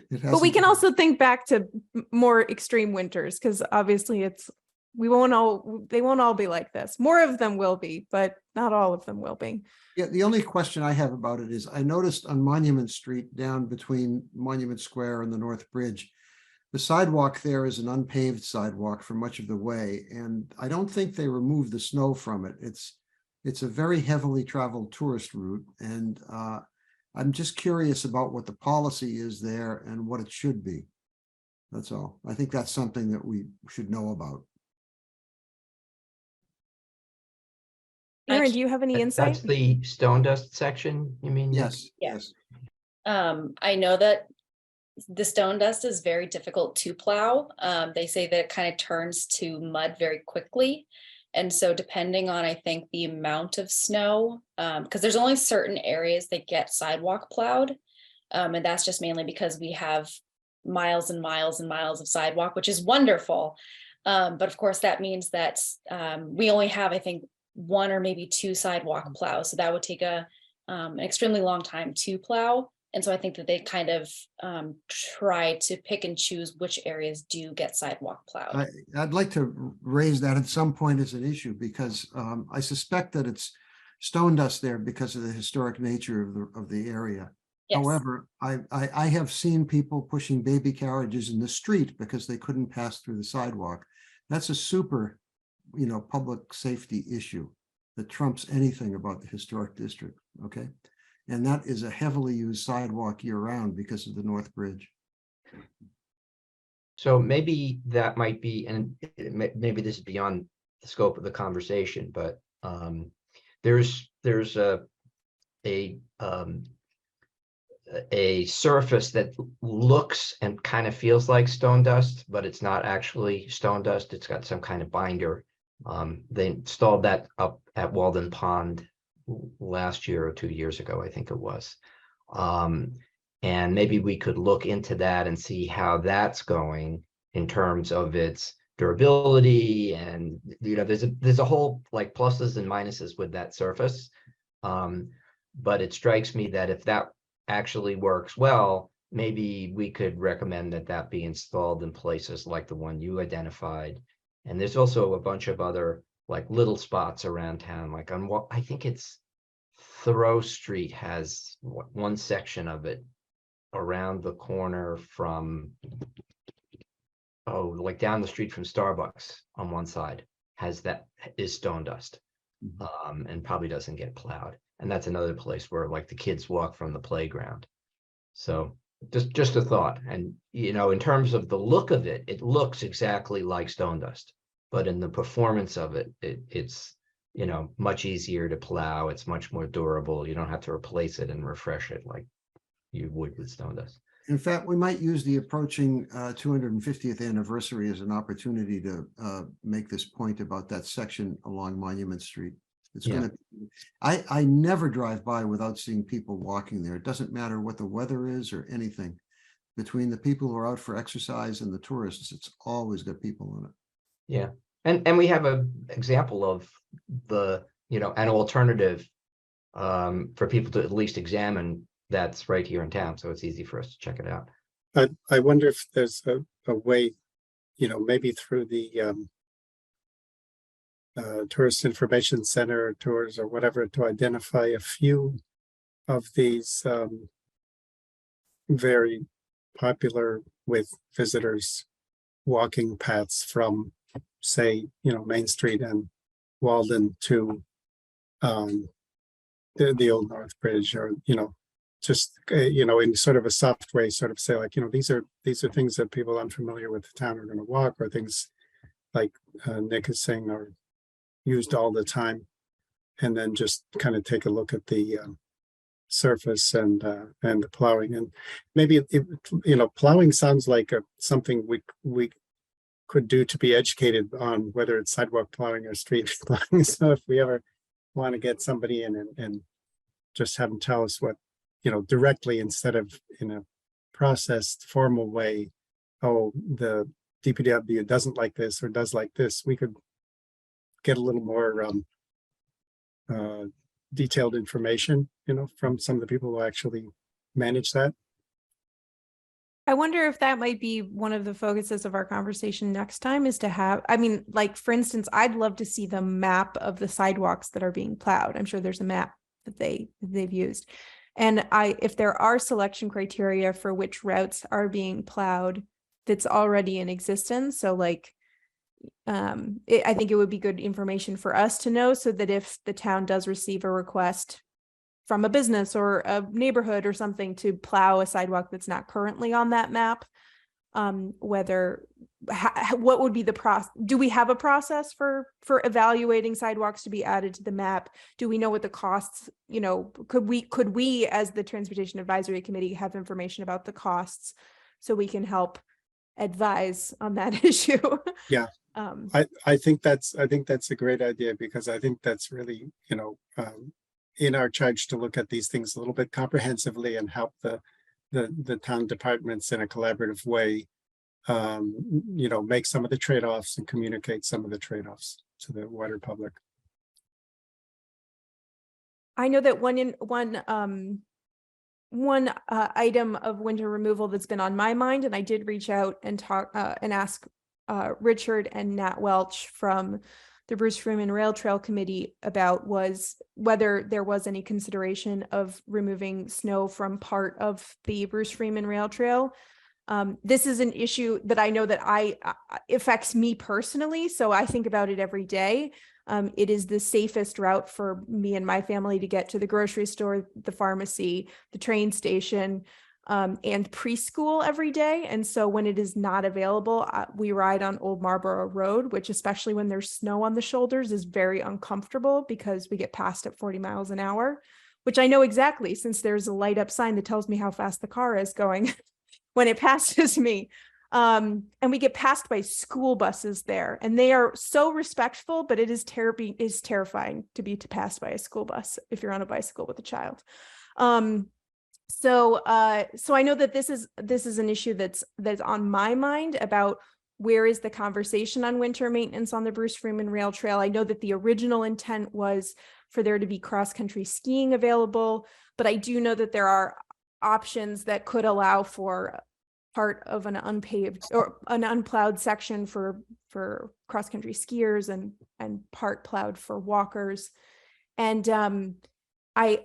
But we can also think back to more extreme winters, because obviously they won't all be like this. More of them will be, but not all of them will be. Yeah, the only question I have about it is I noticed on Monument Street down between Monument Square and the North Bridge, the sidewalk there is an unpaved sidewalk for much of the way. And I don't think they removed the snow from it. It's a very heavily traveled tourist route. And I'm just curious about what the policy is there and what it should be. That's all. I think that's something that we should know about. Aaron, do you have any insight? That's the stone dust section, you mean? Yes, Yeah. yes. I know that the stone dust is very difficult to plow. They say that it kind of turns to mud very quickly. And so depending on, I think, the amount of snow, because there's only certain areas that get sidewalk plowed. And that's just mainly because we have miles and miles and miles of sidewalk, which is wonderful. But of course, that means that we only have, I think, 1 or maybe 2 sidewalk plows. So that would take an extremely long time to plow. And so I think that they kind of try to pick and choose which areas do get sidewalk plowed. I'd like to raise that at some point as an issue, because I suspect that it's stone dust there because of the historic nature of the area. Yes. However, I have seen people pushing baby carriages in the street because they couldn't pass through the sidewalk. That's a super, public safety issue that trumps anything about the historic district. Okay. And that is a heavily used sidewalk year round because of the North Bridge. So maybe that might be, and maybe this is beyond the scope of the conversation, but there's a surface that looks and kind of feels like stone dust, but it's not actually stone dust. It's got some kind of binder. They installed that up at Walden Pond last year or 2 years ago, I think it was. And maybe we could look into that and see how that's going in terms of its durability. And there's a whole like pluses and minuses with that surface. But it strikes me that if that actually works well, maybe we could recommend that be installed in places like the one you identified. And there's also a bunch of other like little spots around town, like on what I think it's Thoreau Street has one section of it around the corner from like down the street from Starbucks on one side is stone dust. And probably doesn't get plowed. And that's another place where like the kids walk from the playground. So just a thought. And, you know, in terms of the look of it, it looks exactly like stone dust, but in the performance of it, it's, you know, much easier to plow. It's much more durable. You don't have to replace it and refresh it like you would with stone dust. In fact, we might use the approaching 250th anniversary as an opportunity to make this point about that section along Monument Street. It's Yeah. gonna, I never drive by without seeing people walking there. It doesn't matter what the weather is or anything. Between the people who are out for exercise and the tourists, it's always got people on it. Yeah. And we have an example of the, you know, an alternative for people to at least examine that's right here in town. So it's easy for us to check it out. I wonder if there's a way, you know, maybe through the Tourist Information Center or tours or whatever, to identify a few of these very popular with visitors walking paths from, say, you know, Main Street and Walden to the Old North Bridge, or, you know, just you know, in sort of a soft way, sort of say like, you know, these are things that people unfamiliar with the town are going to walk, or things like Nick is saying are used all the time, and then just kind of take a look at the surface and the plowing. And maybe you know, plowing sounds like something we could do to be educated on, whether it's sidewalk plowing or street plowing. So if we ever want to get somebody in and just have them tell us what, you know, directly, instead of in a processed formal way, oh, the DPW doesn't like this or does like this, we could get a little more detailed information, you know, from some of the people who actually manage that. I wonder if that might be one of the focuses of our conversation next time, is to have, I mean, like, for instance, I'd love to see the map of the sidewalks that are being plowed. I'm sure there's a map that they've used. And if there are selection criteria for which routes are being plowed, that's already in existence. So like, I think it would be good information for us to know, so that if the town does receive a request from a business or a neighborhood or something to plow a sidewalk that's not currently on that map, what would be the process? Do we have a process for evaluating sidewalks to be added to the map? Do we know what the costs, you know, could we as the Transportation Advisory Committee have information about the costs so we can help advise on that issue? Yeah. I think that's a great idea, because I think that's really, you know, in our charge to look at these things a little bit comprehensively and help the town departments in a collaborative way, you know, make some of the trade-offs and communicate some of the trade-offs to the wider public. I know that one item of winter removal that's been on my mind, and I did reach out and talk and ask Richard and Nat Welch from the Bruce Freeman Rail Trail Committee about, was whether there was any consideration of removing snow from part of the Bruce Freeman Rail Trail. This is an issue that I know that affects me personally, so I think about it every day. It is the safest route for me and my family to get to the grocery store, the pharmacy, the train station, and preschool every day. And so when it is not available, we ride on Old Marlborough Road, which, especially when there's snow on the shoulders, is very uncomfortable because we get passed at 40 miles an hour, which I know exactly, since there's a light up sign that tells me how fast the car is going when it passes me. And we get passed by school buses there, and they are so respectful, but it is terrifying to be passed by a school bus if you're on a bicycle with a child. So I know that this is an issue that's on my mind about where is the conversation on winter maintenance on the Bruce Freeman Rail Trail. I know that the original intent was for there to be cross-country skiing available, but I do know that there are options that could allow for part of an unpaved or an unplowed section for cross-country skiers and part plowed for walkers. And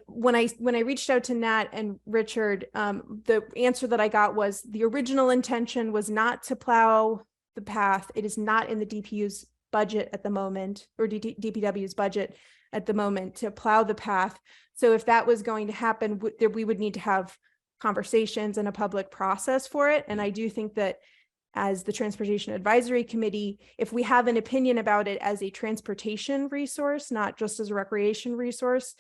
when I reached out to Nat and Richard, the answer that I got was the original intention was not to plow the path. It is not in the DPU's budget at the moment, or DPW's budget at the moment to plow the path. So if that was going to happen, we would need to have conversations and a public process for it. And I do think that as the Transportation Advisory Committee, if we have an opinion about it as a transportation resource, not just as a recreation resource,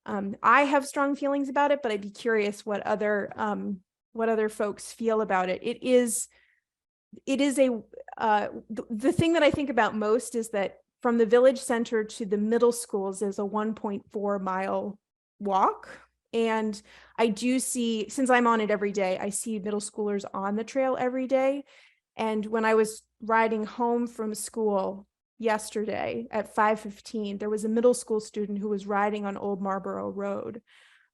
I have strong feelings about it, but I'd be curious what other folks feel about it. It is the thing that I think about most is that from the village center to the middle schools is a 1.4 mile walk. And I do see, since I'm on it every day, I see middle schoolers on the trail every day. And when I was riding home from school yesterday at 5:15, there was a middle school student who was riding on Old Marlborough Road,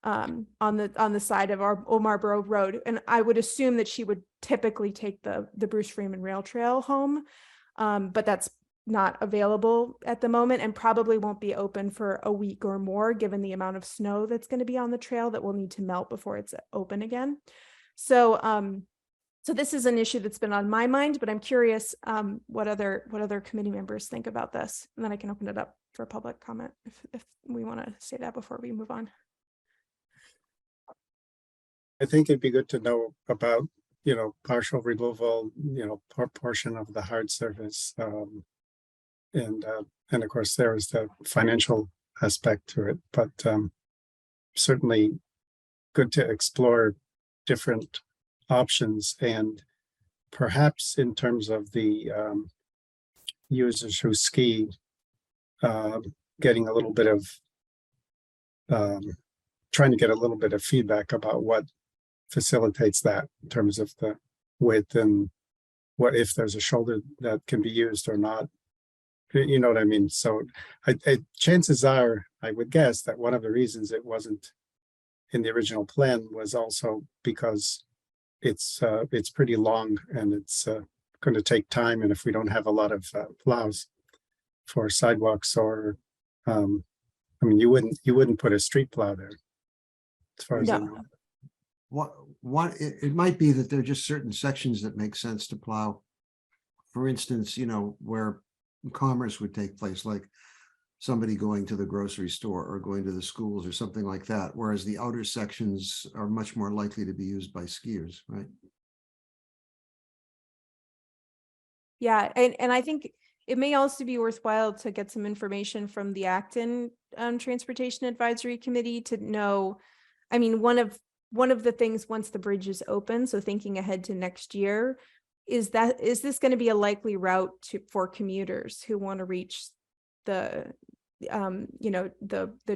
on the side of our Old Marlborough Road. And I would assume that she would typically take the Bruce Freeman Rail Trail home, but that's not available at the moment and probably won't be open for a week or more, given the amount of snow that's going to be on the trail that will need to melt before it's open again. So this is an issue that's been on my mind, but I'm curious what other committee members think about this, and then I can open it up for public comment if we want to say that before we move on. I think it'd be good to know about, partial removal, portion of the hard surface. And of course, there is the financial aspect to it, but certainly good to explore different options, and perhaps in terms of the users who ski, getting a little bit of trying to get a little bit of feedback about what facilitates that in terms of the width and what if there's a shoulder that can be used or not. You know what I mean? So chances are, I would guess that one of the reasons it wasn't in the original plan was also because it's pretty long and it's going to take time. And if we don't have a lot of plows for sidewalks or, you wouldn't put a street plow there, as far as I know. It might be that there are just certain sections that make sense to plow. For instance, where commerce would take place, like somebody going to the grocery store or going to the schools or something like that, whereas the outer sections are much more likely to be used by skiers, right? Yeah, and I think it may also be worthwhile to get some information from the Acton Transportation Advisory Committee to know, one of the things once the bridge is open, so thinking ahead to next year, is this going to be a likely route for commuters who want to reach the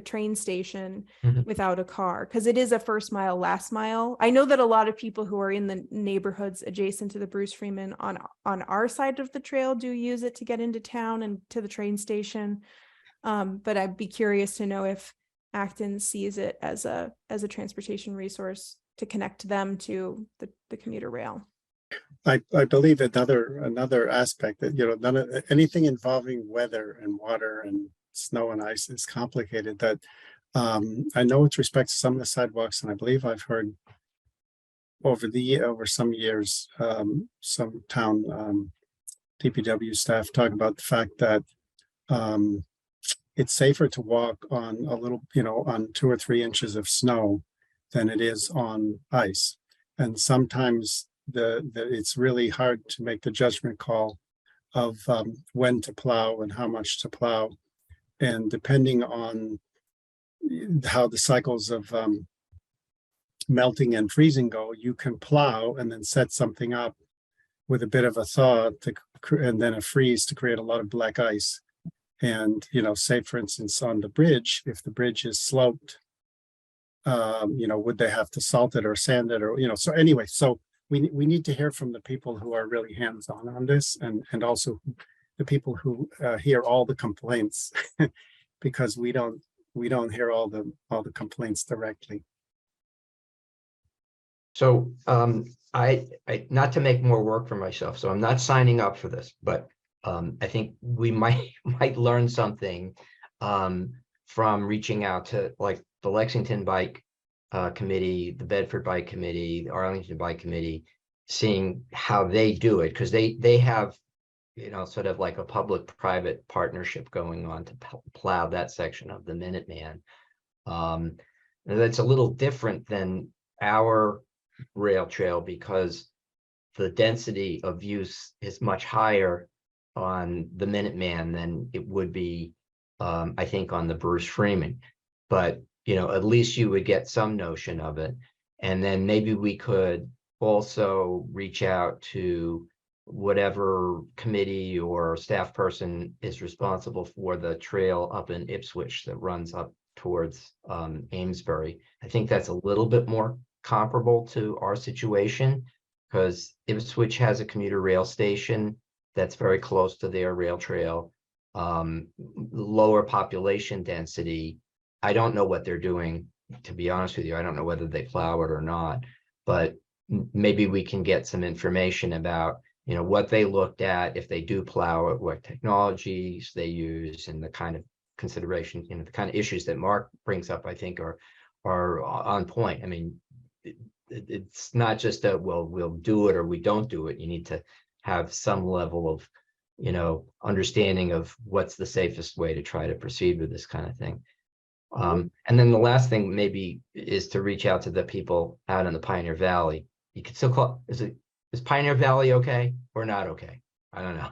train station without a car? Because it is a first mile, last mile. I know that a lot of people who are in the neighborhoods adjacent to the Bruce Freeman on our side of the trail do use it to get into town and to the train station. But I'd be curious to know if Acton sees it as a transportation resource to connect them to the commuter rail. I believe another aspect that anything involving weather and water and snow and ice is complicated. That I know with respect to some of the sidewalks, and I believe I've heard over some years some town DPW staff talk about the fact that it's safer to walk on on 2 or 3 inches of snow than it is on ice, and sometimes it's really hard to make the judgment call of when to plow and how much to plow, and depending on how the cycles of melting and freezing go, you can plow and then set something up with a bit of a thaw and then a freeze to create a lot of black ice. And say for instance on the bridge, if the bridge is sloped, would they have to salt it or sand it, or so anyway, so we need to hear from the people who are really hands-on on this, and also the people who hear all the complaints, because we don't hear all the complaints directly. So I not to make more work for myself, so I'm not signing up for this, but I think we might learn something from reaching out to like the Lexington Bike Committee, the Bedford Bike Committee, the Arlington Bike Committee, seeing how they do it, because they have sort of like a public-private partnership going on to plow that section of the Minuteman. And that's a little different than our rail trail because the density of use is much higher on the Minuteman than it would be, I think, on the Bruce Freeman. But, at least you would get some notion of it. And then maybe we could also reach out to whatever committee or staff person is responsible for the trail up in Ipswich that runs up towards Amesbury. I think that's a little bit more comparable to our situation because Ipswich has a commuter rail station that's very close to their rail trail. Lower population density. I don't know what they're doing, to be honest with you. I don't know whether they plow it or not, but maybe we can get some information about what they looked at, if they do plow it, what technologies they use, and the kind of consideration, the kind of issues that Mark brings up, I think are on point. I mean, it's not just a, well, we'll do it or we don't do it. You need to have some level of, understanding of what's the safest way to try to proceed with this kind of thing. And then the last thing maybe is to reach out to the people out in the Pioneer Valley. You could still call, is Pioneer Valley okay or not okay? I don't know.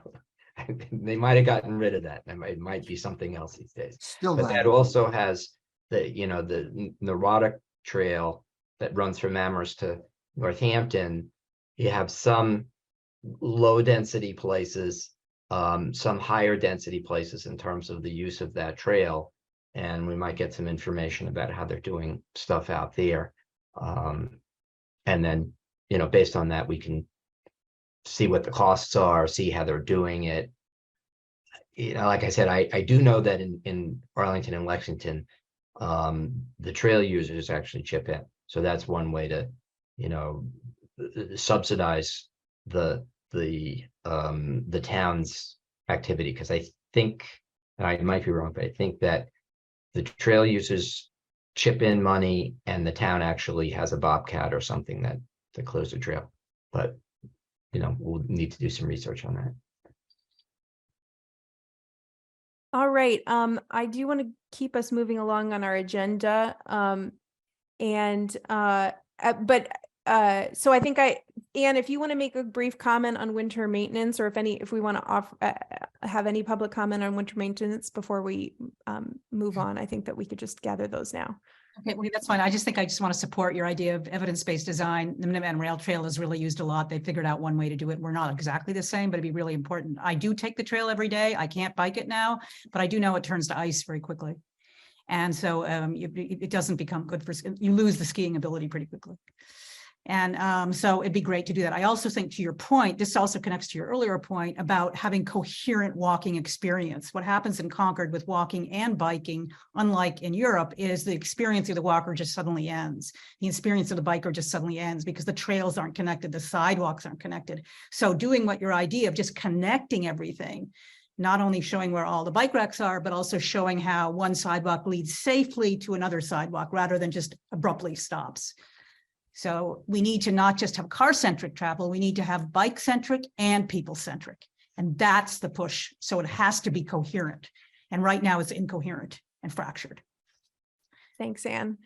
They might have gotten rid of that. It might be something else these days. Still But that. that also has the neurotic trail that runs from Amherst to Northampton. You have some low density places, some higher density places in terms of the use of that trail. And we might get some information about how they're doing stuff out there. And then, based on that, we can see what the costs are, see how they're doing it. Like I said, I do know that in Arlington and Lexington, the trail users actually chip in. So that's one way to, subsidize the town's activity. Because I think, and I might be wrong, but I think that the trail users chip in money and the town actually has a bobcat or something to close the trail. But, we'll need to do some research on that. All right. I do want to keep us moving along on our agenda. So I think Anne, if you want to make a brief comment on winter maintenance, or if we want to have any public comment on winter maintenance before we move on, I think that we could just gather those now. Okay, well, that's fine. I just want to support your idea of evidence-based design. The Minuteman Rail Trail is really used a lot. They figured out one way to do it. We're not exactly the same, but it'd be really important. I do take the trail every day. I can't bike it now, but I do know it turns to ice very quickly. And so it doesn't become good for, you lose the skiing ability pretty quickly. And so it'd be great to do that. I also think, to your point, this also connects to your earlier point about having coherent walking experience. What happens in Concord with walking and biking, unlike in Europe, is the experience of the walker just suddenly ends. The experience of the biker just suddenly ends because the trails aren't connected, the sidewalks aren't connected. So doing what your idea of just connecting everything, not only showing where all the bike racks are, but also showing how one sidewalk leads safely to another sidewalk rather than just abruptly stops. So we need to not just have car-centric travel, we need to have bike-centric and people-centric. And that's the push. So it has to be coherent. And right now it's incoherent and fractured. Thanks, Anne.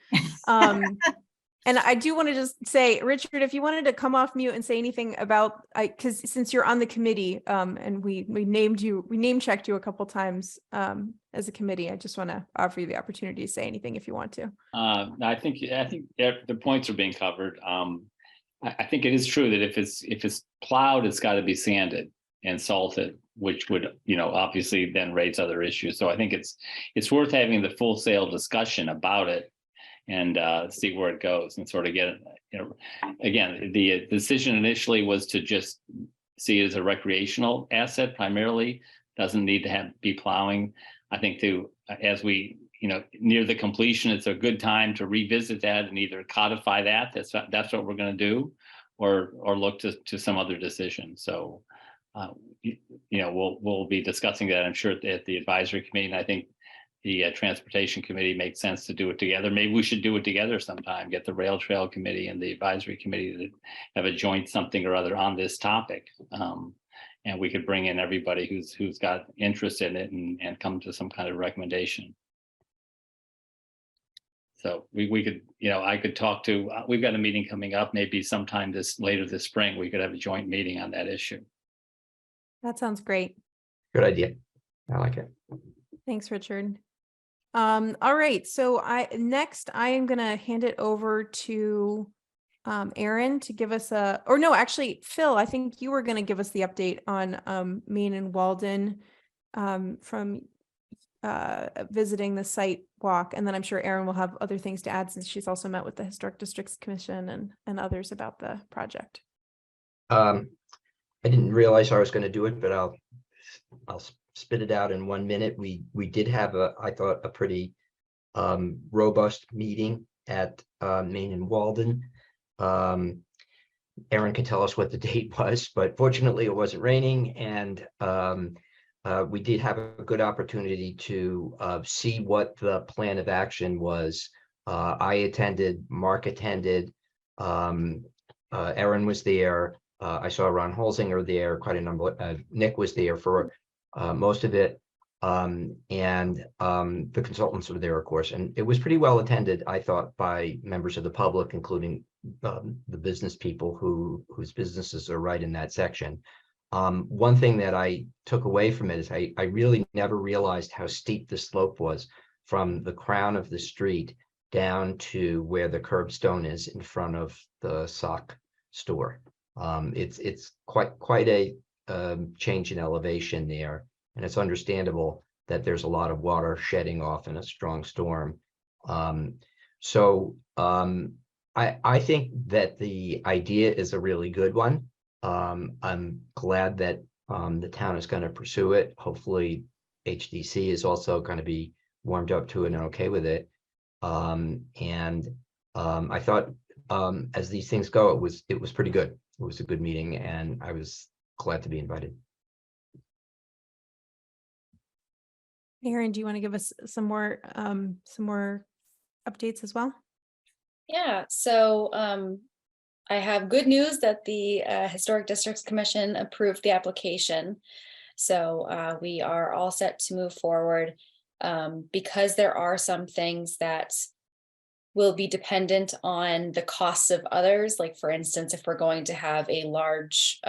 And I do want to just say, Richard, if you wanted to come off mute and say anything about, because since you're on the committee, and we name checked you a couple times as a committee, I just want to offer you the opportunity to say anything if you want to. I think the points are being covered. I think it is true that if it's plowed, it's got to be sanded and salted, which would, obviously then raise other issues. So I think it's worth having the full sale discussion about it and see where it goes and sort of get it. Again, the decision initially was to just see it as a recreational asset primarily. Doesn't need to be plowing. I think as we near the completion, it's a good time to revisit that and either codify that. That's what we're going to do, or look to some other decision. So we'll be discussing that, I'm sure, at the advisory committee. And I think the transportation committee makes sense to do it together. Maybe we should do it together sometime, get the rail trail committee and the advisory committee to have a joint something or other on this topic. and we could bring in everybody who's got interest in it and come to some kind of recommendation. So we could, I could talk to, we've got a meeting coming up, maybe sometime later this spring, we could have a joint meeting on that issue. That sounds great. Good idea. I like it. Thanks, Richard. All right, so I am gonna hand it over to Aaron to give us or no, actually, Phil, I think you were gonna give us the update on Main and Walden from visiting the site walk, and then I'm sure Erin will have other things to add since she's also met with the Historic Districts Commission and others about the project. I didn't realize I was going to do it, but I'll spit it out in 1 minute. We did have I thought a pretty robust meeting at Main and Walden. Erin can tell us what the date was, but fortunately it wasn't raining, and we did have a good opportunity to see what the plan of action was. I attended, Mark attended, Erin was there. I saw Ron Holzinger there, quite a number. Nick was there for most of it, and the consultants were there, of course. And it was pretty well attended, I thought, by members of the public, including the business people whose businesses are right in that section. One thing that I took away from it is I really never realized how steep the slope was from the crown of the street down to where the curbstone is in front of the sock store. It's quite a change in elevation there, and it's understandable that there's a lot of water shedding off in a strong storm. I think that the idea is a really good one. I'm glad that the town is going to pursue it. Hopefully HDC is also going to be warmed up to it and okay with it. I thought as these things go, it was pretty good. It was a good meeting, and I was glad to be invited. Aaron, do you want to give us some more updates as well? Yeah, so I have good news that the Historic Districts Commission approved the application. So we are all set to move forward because there are some things that will be dependent on the costs of others. Like, for instance, if we're going to have a large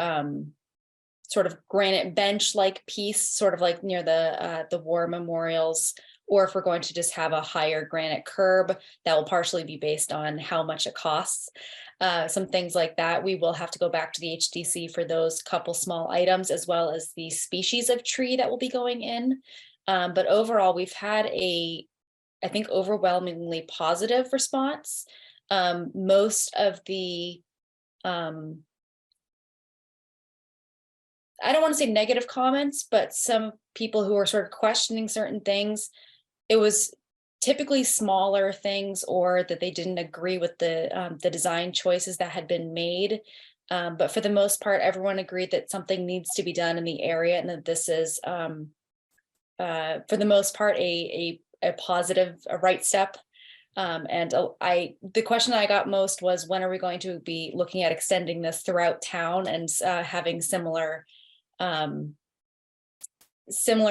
sort of granite bench-like piece, sort of like near the war memorials, or if we're going to just have a higher granite curb, that will partially be based on how much it costs. Some things like that, we will have to go back to the HDC for those couple small items, as well as the species of tree that will be going in. But overall, we've had I think, overwhelmingly positive response. Most of the, I don't want to say negative comments, but some people who are sort of questioning certain things, it was typically smaller things, or that they didn't agree with the design choices that had been made. But for the most part, everyone agreed that something needs to be done in the area, and that this is, for the most part, a positive, a right step. The question I got most was, when are we going to be looking at extending this throughout town and having similar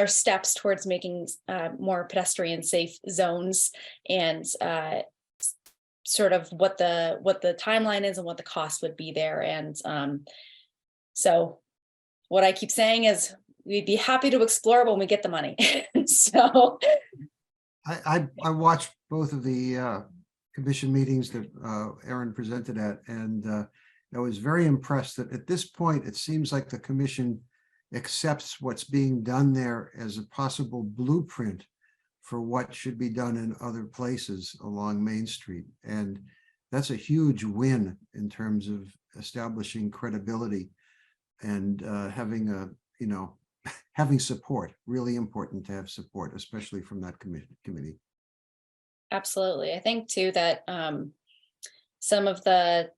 steps towards making more pedestrian safe zones, and sort of what the timeline is and what the cost would be there. And so what I keep saying is, we'd be happy to explore when we get the money. So I watched both of the commission meetings that Aaron presented at, and I was very impressed that at this point, it seems like the commission accepts what's being done there as a possible blueprint for what should be done in other places along Main Street. And that's a huge win in terms of establishing credibility and having having support. Really important to have support, especially from that committee. absolutely. I think too that some of the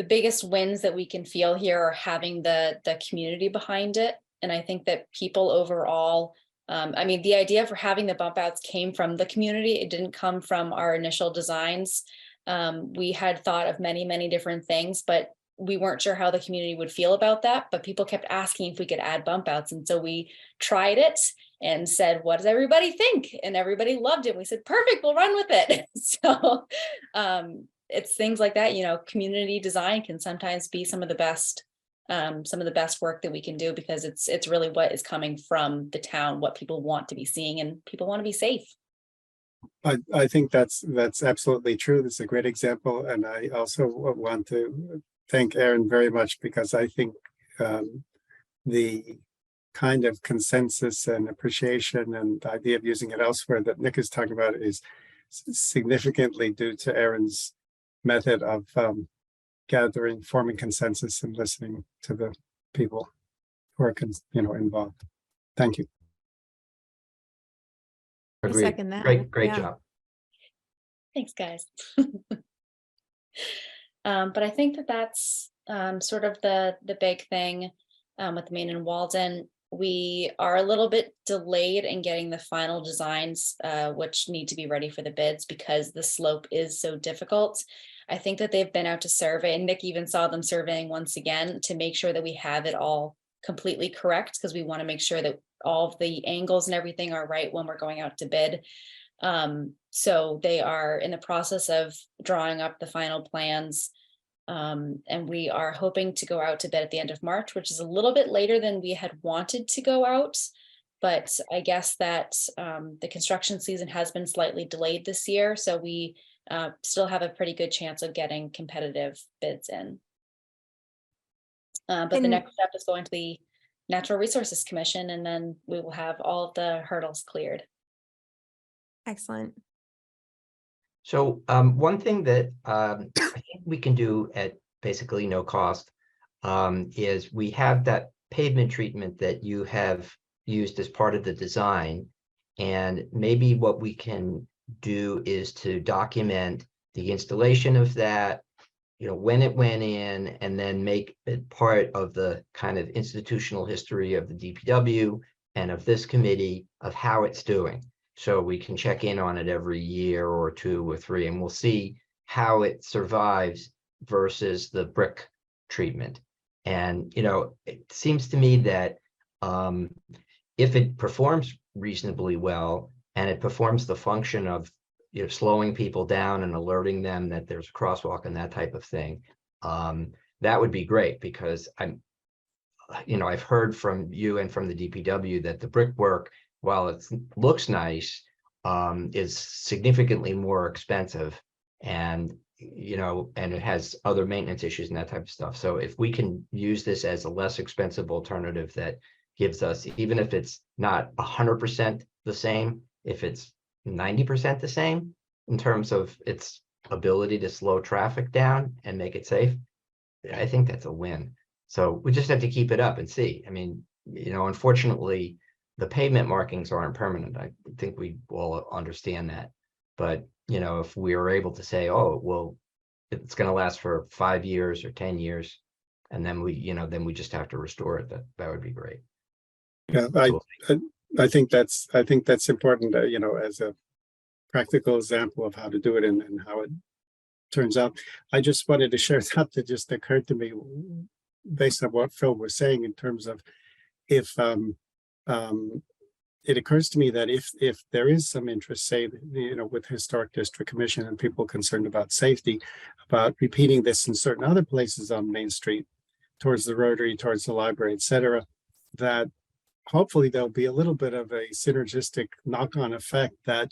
biggest wins that we can feel here are having the community behind it. And I think that people overall, I mean, the idea for having the bump outs came from the community. It didn't come from our initial designs. We had thought of many different things, but we weren't sure how the community would feel about that, but people kept asking if we could add bump outs. And so we tried it and said, what does everybody think? And everybody loved it. We said, perfect, we'll run with it. So it's things like that, community design can sometimes be some of the best work that we can do, because it's really what is coming from the town, what people want to be seeing, and people want to be safe. I think that's absolutely true. This is a great example. And I also want to thank Aaron very much, because I think the kind of consensus and appreciation and the idea of using it elsewhere that Nick is talking about is significantly due to Aaron's method of forming consensus and listening to the people who are involved. Thank you. I Agreed. second that. Great Yeah. job. Thanks, guys. But I think that's sort of the big thing with Maine and Walden. We are a little bit delayed in getting the final designs, which need to be ready for the bids because the slope is so difficult. I think that they've been out to survey, and Nick even saw them surveying once again to make sure that we have it all completely correct, because we want to make sure that all of the angles and everything are right when we're going out to bid. So they are in the process of drawing up the final plans. And we are hoping to go out to bid at the end of March, which is a little bit later than we had wanted to go out. But I guess that the construction season has been slightly delayed this year. So we still have a pretty good chance of getting competitive bids in. But the next step is going to the Natural Resources Commission, and then we will have all of the hurdles cleared. Excellent. So one thing that I think we can do at basically no cost is we have that pavement treatment that you have used as part of the design. And maybe what we can do is to document the installation of that, when it went in, and then make it part of the kind of institutional history of the DPW and of this committee of how it's doing. So we can check in on it every year or 2 or 3, and we'll see how it survives versus the brick treatment. And, it seems to me that if it performs reasonably well, and it performs the function of slowing people down and alerting them that there's a crosswalk and that type of thing, that would be great, because I've heard from you and from the DPW that the brickwork, while it looks nice, is significantly more expensive, and and it has other maintenance issues and that type of stuff. So if we can use this as a less expensive alternative that gives us, even if it's not 100% the same, if it's 90% the same in terms of its ability to slow traffic down and make it safe, I think that's a win. So we just have to keep it up and see. I mean, unfortunately, the pavement markings aren't permanent. I think we all understand that. But, if we are able to say, oh, well, it's going to last for 5 years or 10 years, and then we just have to restore it, that would be great. Yeah, I think that's important, as a practical example of how to do it and how it turns out. I just wanted to share something that just occurred to me based on what Phil was saying, in terms of if it occurs to me that if there is some interest, say, with Historic District Commission and people concerned about safety, about repeating this in certain other places on Main Street, towards the Rotary, towards the library, etc., that hopefully there'll be a little bit of a synergistic knock-on effect, that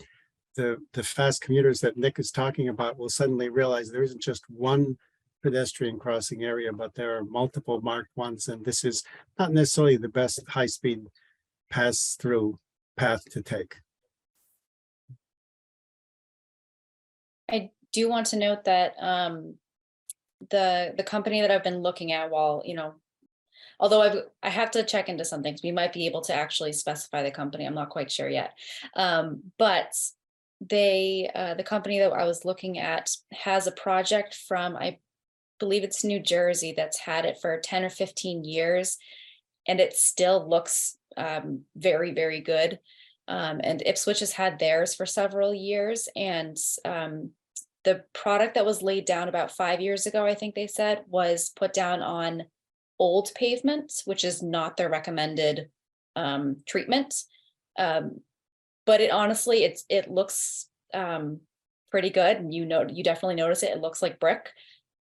the fast commuters that Nick is talking about will suddenly realize there isn't just one pedestrian crossing area, but there are multiple marked ones, and this is not necessarily the best high-speed pass-through path to take. I do want to note that the company that I've been looking at, while although I have to check into some things, we might be able to actually specify the company. I'm not quite sure yet, but the company that I was looking at has a project from, I believe it's New Jersey, that's had it for 10 or 15 years, and it still looks very, very good. And Ipswich has had theirs for several years, and the product that was laid down about 5 years ago, I think they said, was put down on old pavement, which is not their recommended treatment. But it honestly, it looks pretty good. And you definitely notice it. It looks like brick.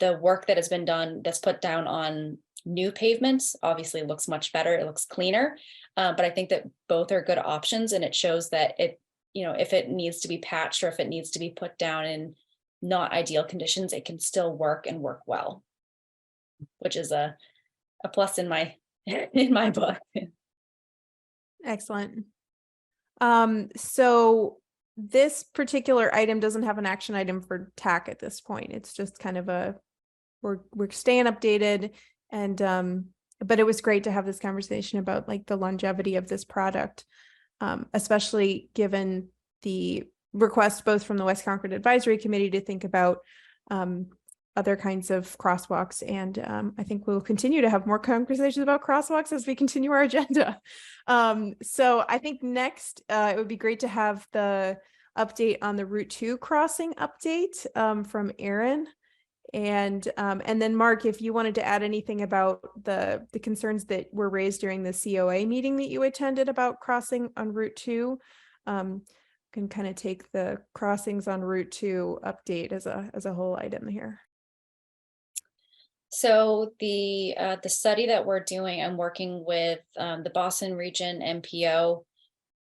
The work that has been done, that's put down on new pavements, obviously looks much better. It looks cleaner. But I think that both are good options, and it shows that it, if it needs to be patched or if it needs to be put down in not ideal conditions, it can still work and work well, which is a plus in my in my book. Excellent. So this particular item doesn't have an action item for TAC at this point. It's just kind of we're staying updated, and but it was great to have this conversation about like the longevity of this product, especially given the request both from the West Concord Advisory Committee to think about other kinds of crosswalks. And I think we'll continue to have more conversations about crosswalks as we continue our agenda. So I think next it would be great to have the update on the Route 2 crossing update from Aaron. And then Mark, if you wanted to add anything about the concerns that were raised during the COA meeting that you attended about crossing on Route 2, can kind of take the crossings on Route 2 update as a whole item here. So the study that we're doing, I'm working with the Boston Region MPO,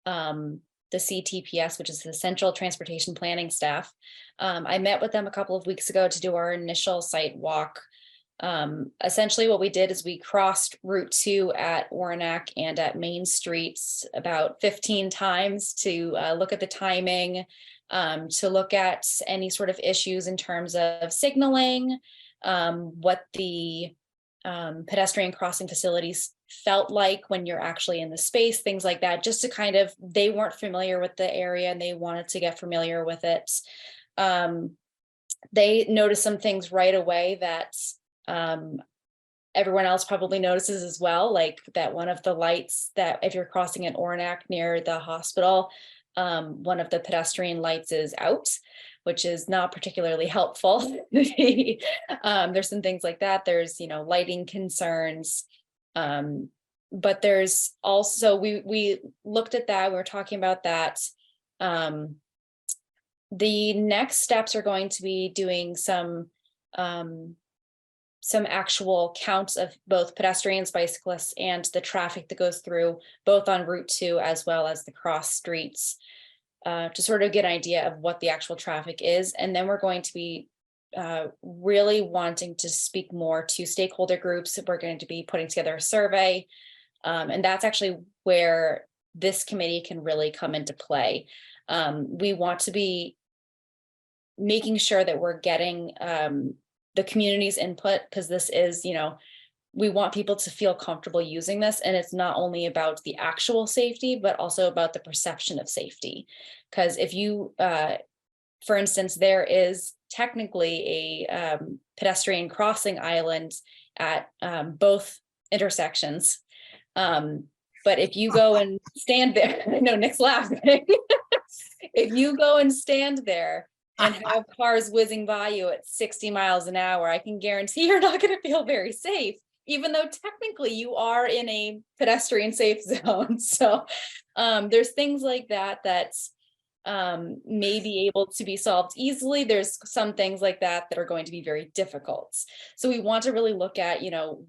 the CTPS, which is the Central Transportation Planning staff. I met with them a couple of weeks ago to do our initial site walk. Essentially what we did is we crossed Route 2 at Warrenack and at Main Streets about 15 times to look at the timing, to look at any sort of issues in terms of signaling, what the pedestrian crossing facilities felt like when you're actually in the space, things like that, just to kind of, they weren't familiar with the area and they wanted to get familiar with it. They noticed some things right away that everyone else probably notices as well, like that one of the lights that if you're crossing at Warrenack near the hospital, one of the pedestrian lights is out, which is not particularly helpful. There's some things like that. There's, lighting concerns. But there's also, we looked at that, we were talking about that. The next steps are going to be doing some actual counts of both pedestrians, bicyclists, and the traffic that goes through both on Route 2 as well as the cross streets, to sort of get an idea of what the actual traffic is. And then we're going to be really wanting to speak more to stakeholder groups. We're going to be putting together a survey. And that's actually where this committee can really come into play. We want to be making sure that we're getting the community's input, because this is, we want people to feel comfortable using this. And it's not only about the actual safety, but also about the perception of safety. Because if you, for instance, there is technically a pedestrian crossing island at both intersections. But if you go and stand there, I know Nick's laughing. If you go and stand there and have cars whizzing by you at 60 miles an hour, I can guarantee you're not going to feel very safe, even though technically you are in a pedestrian safe zone. So there's things like that may be able to be solved easily. There's some things like that are going to be very difficult. So we want to really look at,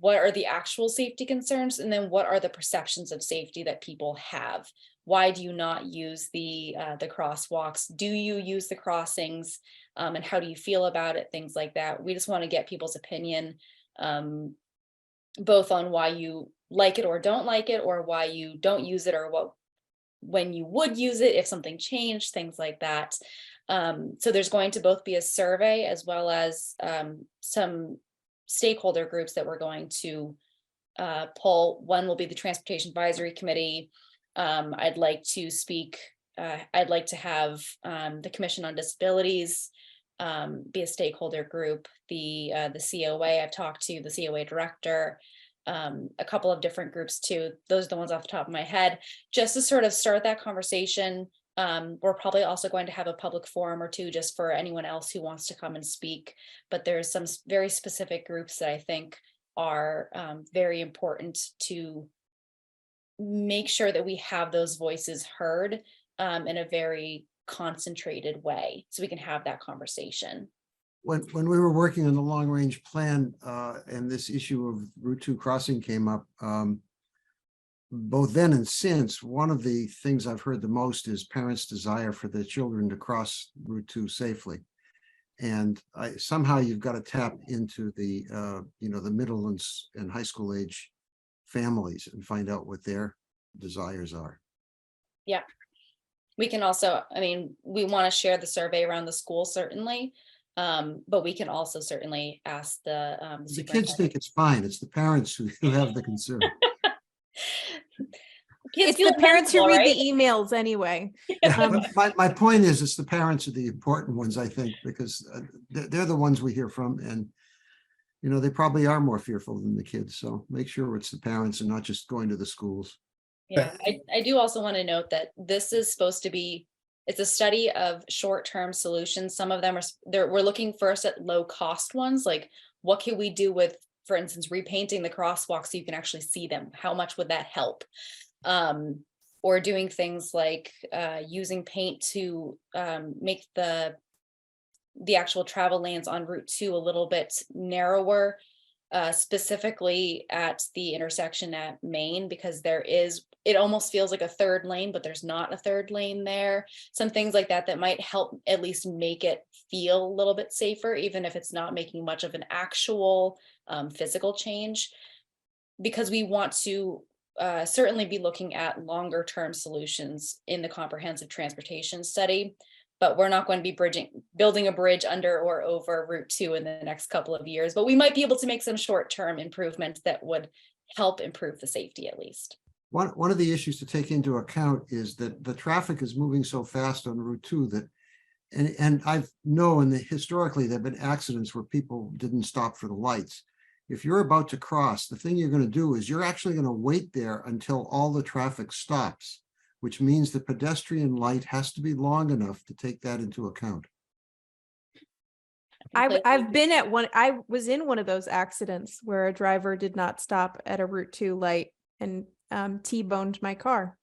what are the actual safety concerns, and then what are the perceptions of safety that people have? Why do you not use the crosswalks? Do you use the crossings? And how do you feel about it? Things like that. We just want to get people's opinion, both on why you like it or don't like it, or why you don't use it, or when you would use it, if something changed, things like that. So there's going to both be a survey as well as some stakeholder groups that we're going to pull. One will be the Transportation Advisory Committee. I'd like to speak, I'd like to have the Commission on Disabilities be a stakeholder group, the COA. I've talked to the COA director, a couple of different groups too. Those are the ones off the top of my head, just to sort of start that conversation, We're probably also going to have a public forum or two just for anyone else who wants to come and speak. But there's some very specific groups that I think are very important to make sure that we have those voices heard in a very concentrated way, so we can have that conversation. When we were working on the long range plan, and this issue of Route 2 crossing came up, both then and since, one of the things I've heard the most is parents' desire for their children to cross Route 2 safely. And somehow you've got to tap into the, the middle and high school age families and find out what their desires are. Yeah. We can also, I mean, we want to share the survey around the school, certainly. But we can also certainly ask the kids think it's fine. It's the parents who have the concern. It's the parents who read the emails anyway. But my point is, it's the parents are the important ones, I think, because they're the ones we hear from, and they probably are more fearful than the kids. So make sure it's the parents and not just going to the schools. Yeah, I do also want to note that this is supposed to be, it's a study of short-term solutions. Some of them we're looking first at low-cost ones, like what can we do with, for instance, repainting the crosswalks so you can actually see them? How much would that help? Or doing things like using paint to make the actual travel lanes on Route 2 a little bit narrower, specifically at the intersection at Main, because it almost feels like a third lane, but there's not a third lane there. Some things like that might help at least make it feel a little bit safer, even if it's not making much of an actual physical change, because we want to certainly be looking at longer term solutions in the comprehensive transportation study, but we're not going to be building a bridge under or over Route 2 in the next couple of years, but we might be able to make some short-term improvements that would help improve the safety at least. One of the issues to take into account is that the traffic is moving so fast on Route 2 that, and I know historically there have been accidents where people didn't stop for the lights. If you're about to cross, the thing you're going to do is you're actually going to wait there until all the traffic stops, which means the pedestrian light has to be long enough to take that into account. I've been at one. I was in one of those accidents where a driver did not stop at a Route 2 light and T-boned my car.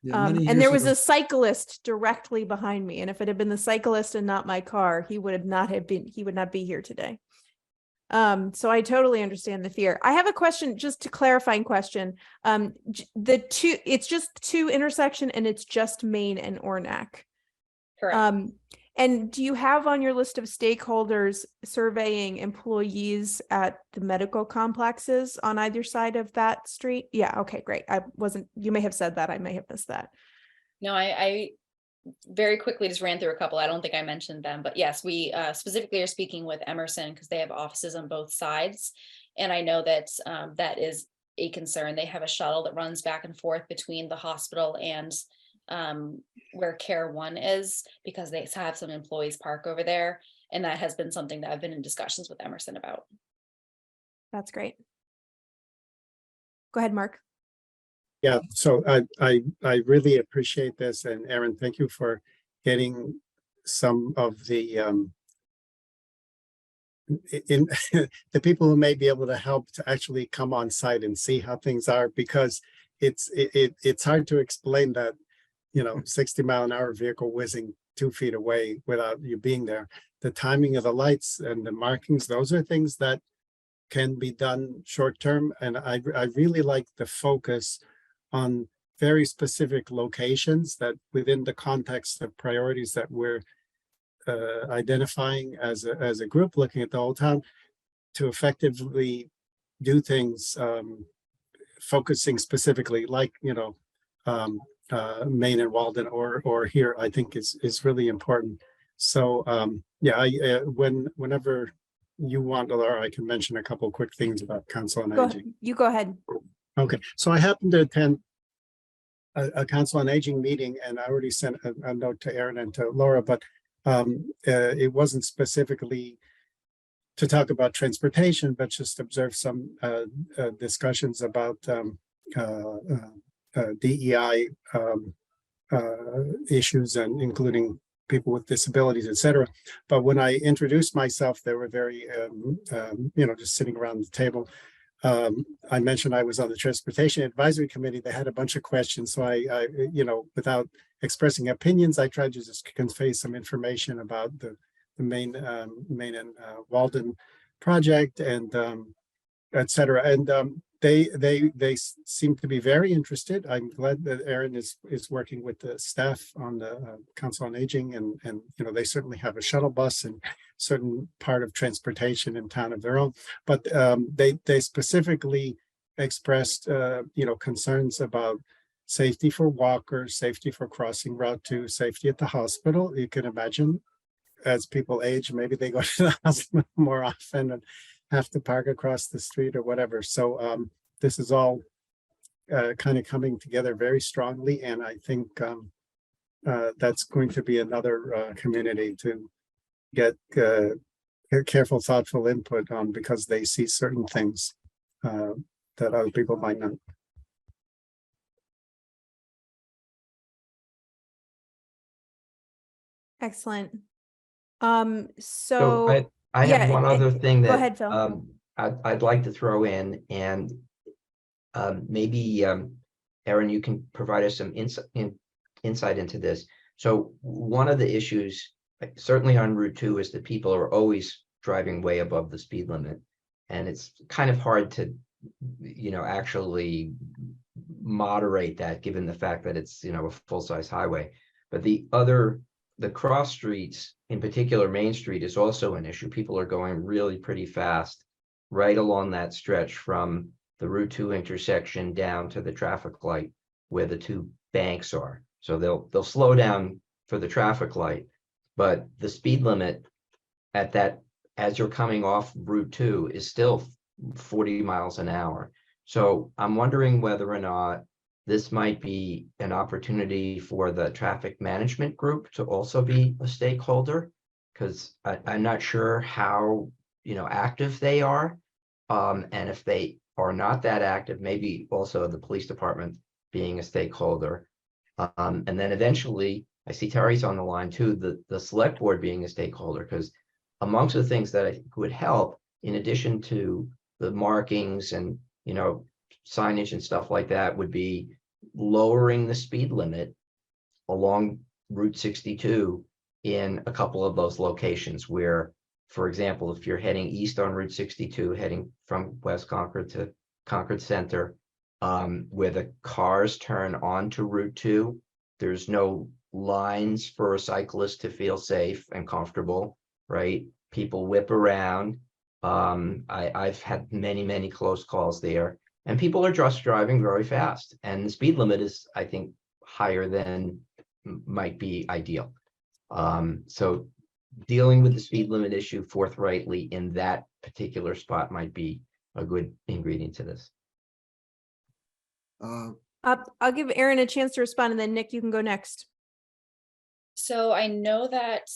Yeah, and there was a cyclist directly behind me. And if it had been the cyclist and not my car, he would not be here today. So I totally understand the fear. I have a question, just a clarifying question. It's just 2 intersection and it's just Main and Ornack. Correct. And do you have on your list of stakeholders surveying employees at the medical complexes on either side of that street? Yeah. Okay, great. You may have said that. I may have missed that. No, I very quickly just ran through a couple. I don't think I mentioned them, but yes, we specifically are speaking with Emerson because they have offices on both sides. And I know that that is a concern. They have a shuttle that runs back and forth between the hospital and where Care One is, because they have some employees park over there. And that has been something that I've been in discussions with Emerson about. That's great. Go ahead, Mark. Yeah, so I really appreciate this, and Erin, thank you for getting some of the the people who may be able to help to actually come on site and see how things are, because it's hard to explain that 60-mile-an-hour vehicle whizzing 2 feet away without you being there. The timing of the lights and the markings, those are things that can be done short term, and I really like the focus on very specific locations that within the context of priorities that we're identifying as a group, looking at the whole town to effectively do things, focusing specifically like, Maine and Walden or here, I think is really important. So yeah, whenever you want, Laura, I can mention a couple of quick things about Council on Aging. You go ahead. Okay, so I happened to attend a Council on Aging meeting, and I already sent a note to Erin and to Laura, but it wasn't specifically to talk about transportation, but just observe some discussions about DEI issues, and including people with disabilities, et cetera. But when I introduced myself, they were very, just sitting around the table. I mentioned I was on the Transportation Advisory Committee. They had a bunch of questions. So I without expressing opinions, I tried to just convey some information about the Maine and Walden project, and et cetera. And they seem to be very interested. I'm glad that Erin is working with the staff on the Council on Aging, and they certainly have a shuttle bus and certain part of transportation in town of their own. But they specifically expressed concerns about safety for walkers, safety for crossing Route 2, safety at the hospital. You can imagine, as people age, maybe they go to the hospital more often and have to park across the street or whatever. So this is all kind of coming together very strongly. And I think that's going to be another community to get careful, thoughtful input on, because they see certain things that other people might not. Excellent. So So I yeah, have one other thing go that ahead, Phil. I'd like to throw in, and maybe Erin, you can provide us some insight into this. So one of the issues, certainly on Route 2, is that people are always driving way above the speed limit, and it's kind of hard to actually moderate that, given the fact that it's a full-size highway. But the cross streets, in particular Main Street, is also an issue. People are going really pretty fast right along that stretch from the Route 2 intersection down to the traffic light where the two banks are. So they'll slow down for the traffic light, but the speed limit at that, as you're coming off Route 2, is still 40 miles an hour. So I'm wondering whether or not this might be an opportunity for the traffic management group to also be a stakeholder, because I'm not sure how active they are. And if they are not that active, maybe also the police department being a stakeholder. And then eventually, I see Terry's on the line too, the select board being a stakeholder, because amongst the things that I think would help, in addition to the markings and signage and stuff like that, would be lowering the speed limit along Route 62 in a couple of those locations where, for example, if you're heading east on Route 62, heading from West Concord to Concord Center, where the cars turn onto Route 2, there's no lines for a cyclist to feel safe and comfortable, right? People whip around. I've had many close calls there, and people are just driving very fast, and the speed limit is, I think, higher than might be ideal. So dealing with the speed limit issue forthrightly in that particular spot might be a good ingredient to this. I'll give Erin a chance to respond, and then Nick, you can go next. So I know that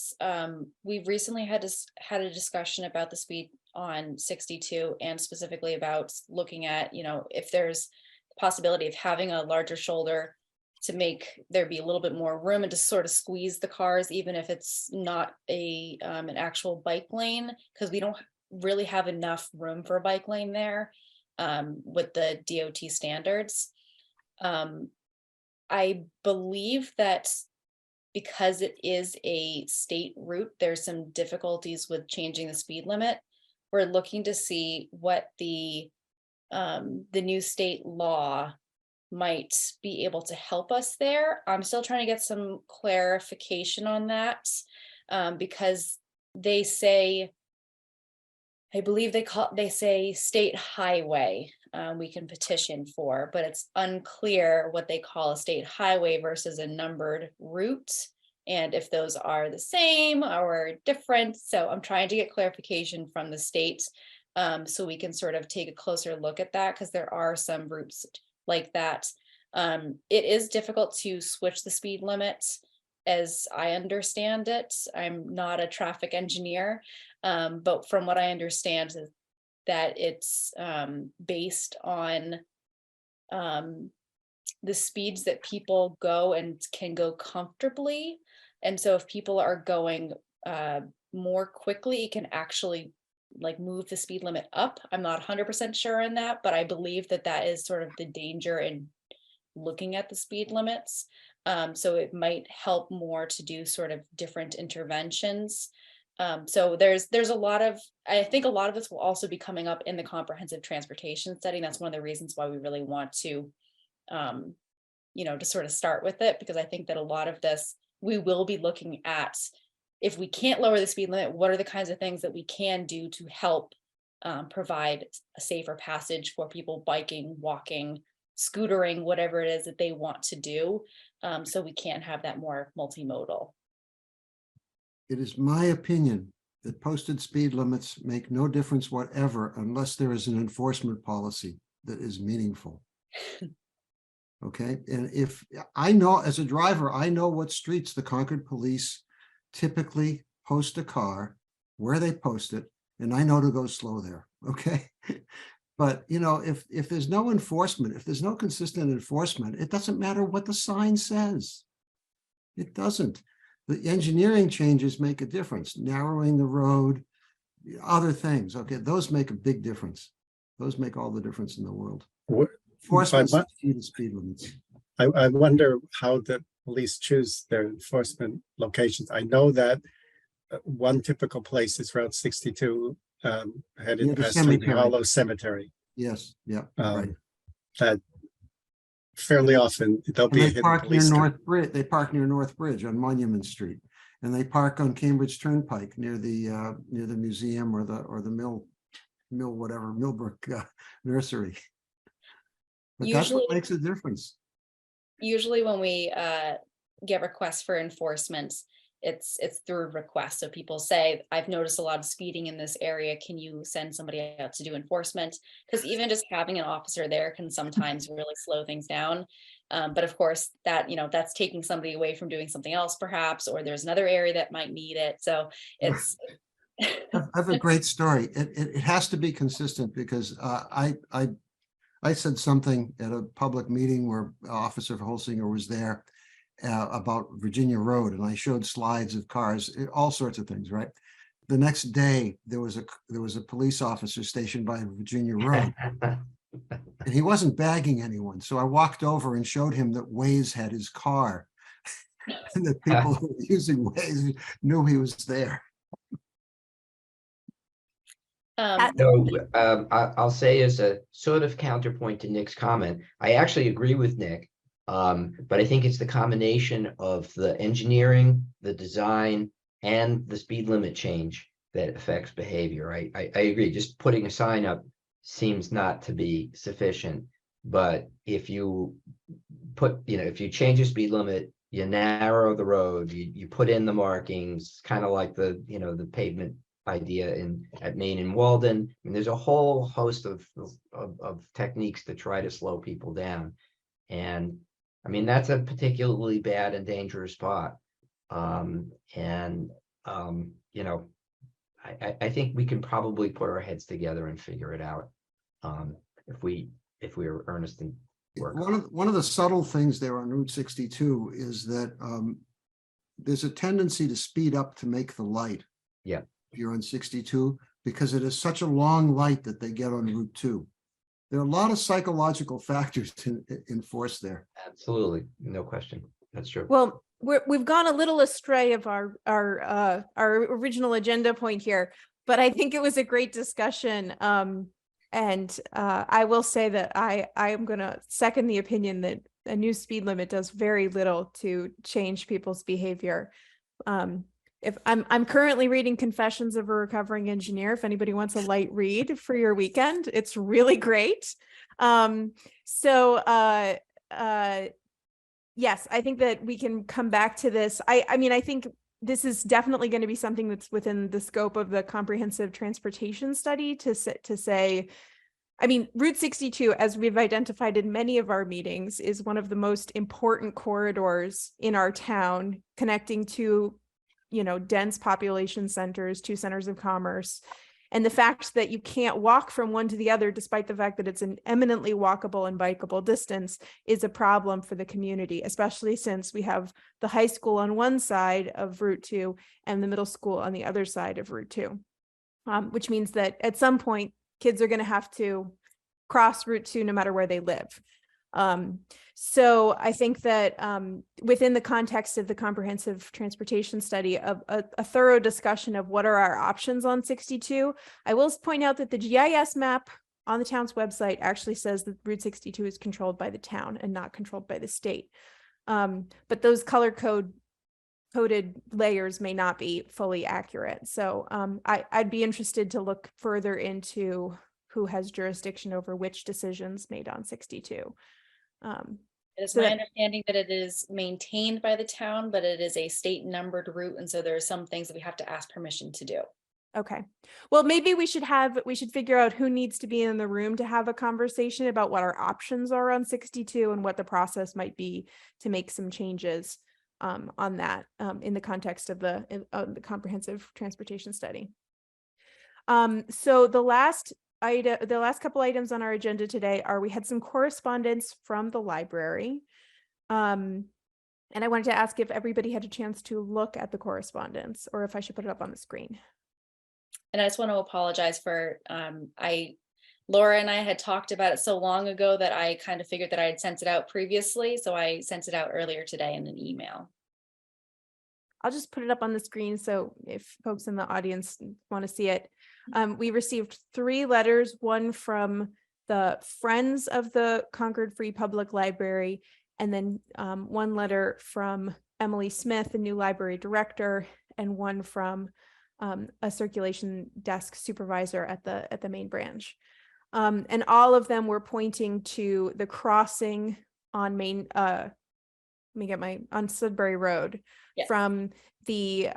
we've recently had a discussion about the speed on 62, and specifically about looking at, if there's the possibility of having a larger shoulder to make there be a little bit more room and to sort of squeeze the cars, even if it's not an actual bike lane, because we don't really have enough room for a bike lane there with the DOT standards. I believe that because it is a state route, there's some difficulties with changing the speed limit. We're looking to see what the new state law might be able to help us there. I'm still trying to get some clarification on that, because they say, I believe they say state highway we can petition for, but it's unclear what they call a state highway versus a numbered route, and if those are the same or different. So I'm trying to get clarification from the state, so we can sort of take a closer look at that, because there are some routes like that. It is difficult to switch the speed limit, as I understand it. I'm not a traffic engineer, but from what I understand is that it's based on the speeds that people go and can go comfortably. And so if people are going more quickly, it can actually like move the speed limit up. I'm not 100% sure on that, but I believe that that is sort of the danger in looking at the speed limits. So it might help more to do sort of different interventions. So there's a lot of, I think a lot of this will also be coming up in the comprehensive transportation study. That's one of the reasons why we really want to, to sort of start with it, because I think that a lot of this, we will be looking at, if we can't lower the speed limit, what are the kinds of things that we can do to help provide a safer passage for people biking, walking, scootering, whatever it is that they want to do. So we can have that more multimodal. It is my opinion that posted speed limits make no difference whatever unless there is an enforcement policy that is meaningful. Okay, and if I know as a driver, I know what streets the Concord police typically post a car, where they post it, and I know to go slow there. Okay. But if there's no enforcement, if there's no consistent enforcement, it doesn't matter what the sign says. It doesn't. The engineering changes make a difference, narrowing the road, other things. Okay, those make a big difference. Those make all the difference in the world. Enforcement speed limits. I wonder how the police choose their enforcement locations. I know that one typical place is Route 62, headed past Sleepy Hollow Cemetery. Yes, yeah, right. That fairly often there'll be a hidden police. They park near North Bridge on Monument Street, and they park on Cambridge Turnpike near the museum or the Millbrook Nursery. But that's what makes a difference. Usually when we get requests for enforcement, it's through request. So people say, I've noticed a lot of speeding in this area. Can you send somebody out to do enforcement? Because even just having an officer there can sometimes really slow things down. But of course that, that's taking somebody away from doing something else perhaps, or there's another area that might need it. So it's. I have a great story. It has to be consistent because I said something at a public meeting where Officer Holsinger was there about Virginia Road, and I showed slides of cars, all sorts of things, right? The next day, there was a police officer stationed by Virginia Road, and he wasn't bagging anyone. So I walked over and showed him that Waze had his car, and that people who were using Waze knew he was there. I'll say as a sort of counterpoint to Nick's comment, I actually agree with Nick, but I think it's the combination of the engineering, the design, and the speed limit change that affects behavior. I agree. Just putting a sign up seems not to be sufficient, but if you if you change the speed limit, you narrow the road, you put in the markings, kind of like the pavement idea at Maine and Walden. And there's a whole host of techniques to try to slow people down. And I mean, that's a particularly bad and dangerous spot. I think we can probably put our heads together and figure it out if we are earnest in work. One of the subtle things there on Route 62 is that there's a tendency to speed up to make the light. Yeah. If you're on 62, because it is such a long light that they get on Route 2. There are a lot of psychological factors to enforce there. Absolutely, no question. That's true. Well, we've gone a little astray of our original agenda point here, but I think it was a great discussion. And I will say that I am going to second the opinion that a new speed limit does very little to change people's behavior. If I'm currently reading Confessions of a Recovering Engineer. If anybody wants a light read for your weekend, it's really great. Yes, I think that we can come back to this. I mean, I think this is definitely going to be something that's within the scope of the comprehensive transportation study to say, I mean, Route 62, as we've identified in many of our meetings, is one of the most important corridors in our town, connecting to dense population centers, to centers of commerce. And the fact that you can't walk from one to the other, despite the fact that it's an eminently walkable and bikeable distance, is a problem for the community, especially since we have the high school on one side of Route 2 and the middle school on the other side of Route 2. Which means that at some point, kids are going to have to cross Route 2 no matter where they live. So I think that within the context of the comprehensive transportation study, a thorough discussion of what are our options on 62. I will point out that the GIS map on the town's website actually says that Route 62 is controlled by the town and not controlled by the state. But those coded layers may not be fully accurate. So I'd be interested to look further into who has jurisdiction over which decisions made on 62. It is So my that- understanding that it is maintained by the town, but it is a state numbered route. And so there are some things that we have to ask permission to do. Okay. Well, maybe we should figure out who needs to be in the room to have a conversation about what our options are on 62 and what the process might be to make some changes on that in the context of the comprehensive transportation study. So the last couple items on our agenda today are, we had some correspondence from the library. And I wanted to ask if everybody had a chance to look at the correspondence, or if I should put it up on the screen. And I just want to apologize for, Laura and I had talked about it so long ago that I kind of figured that I had sent it out previously. So I sent it out earlier today in an email. I'll just put it up on the screen, so if folks in the audience want to see it. We received 3 letters, one from the Friends of the Concord Free Public Library, and then one letter from Emily Smith, the new library director, and one from a circulation desk supervisor at the main branch. And all of them were pointing to the crossing on on Sudbury Road. Yes. From the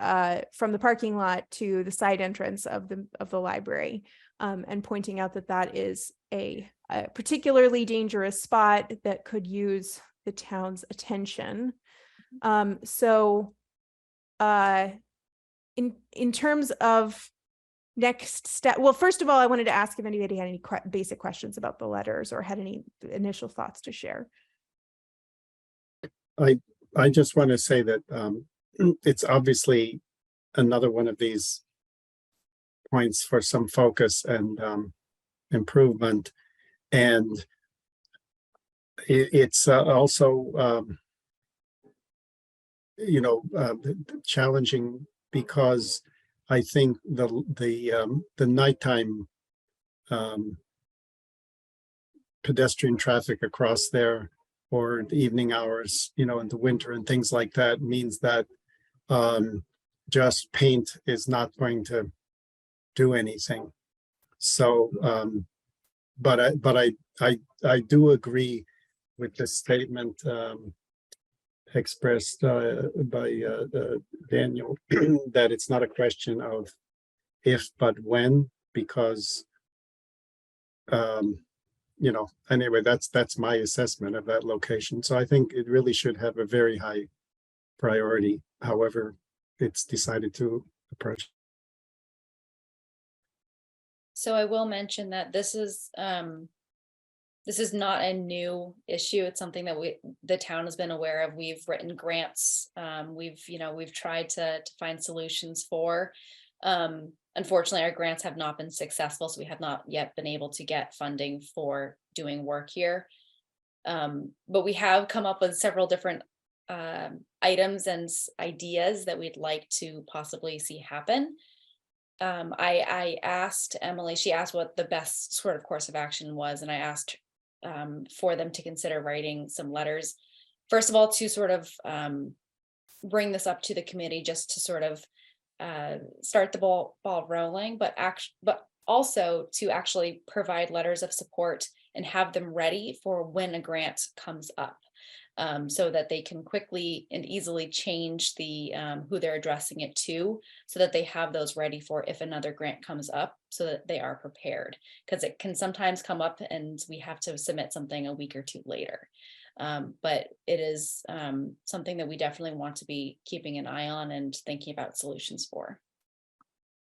parking lot to the side entrance of the library, and pointing out that that is a particularly dangerous spot that could use the town's attention. So in terms of next step, well, first of all, I wanted to ask if anybody had any basic questions about the letters or had any initial thoughts to share. I just want to say that it's obviously another one of these points for some focus and improvement, and it's also challenging, because I think the nighttime pedestrian traffic across there, or the evening hours, in the winter and things like that, means that just paint is not going to do anything. So, but I do agree with the statement expressed by Daniel that it's not a question of if but when, because anyway, that's my assessment of that location. So I think it really should have a very high priority, however it's decided to approach. So I will mention that this is not a new issue. It's something that the town has been aware of. We've written grants. We've tried to find solutions for. Unfortunately, our grants have not been successful, so we have not yet been able to get funding for doing work here. But we have come up with several different items and ideas that we'd like to possibly see happen. I asked Emily, she asked what the best sort of course of action was, and I asked for them to consider writing some letters. First of all, to sort of bring this up to the committee, just to sort of start the ball rolling, but also to actually provide letters of support and have them ready for when a grant comes up, so that they can quickly and easily change the who they're addressing it to, so that they have those ready for if another grant comes up, so that they are prepared, because it can sometimes come up and we have to submit something a week or two later. But it is something that we definitely want to be keeping an eye on and thinking about solutions for.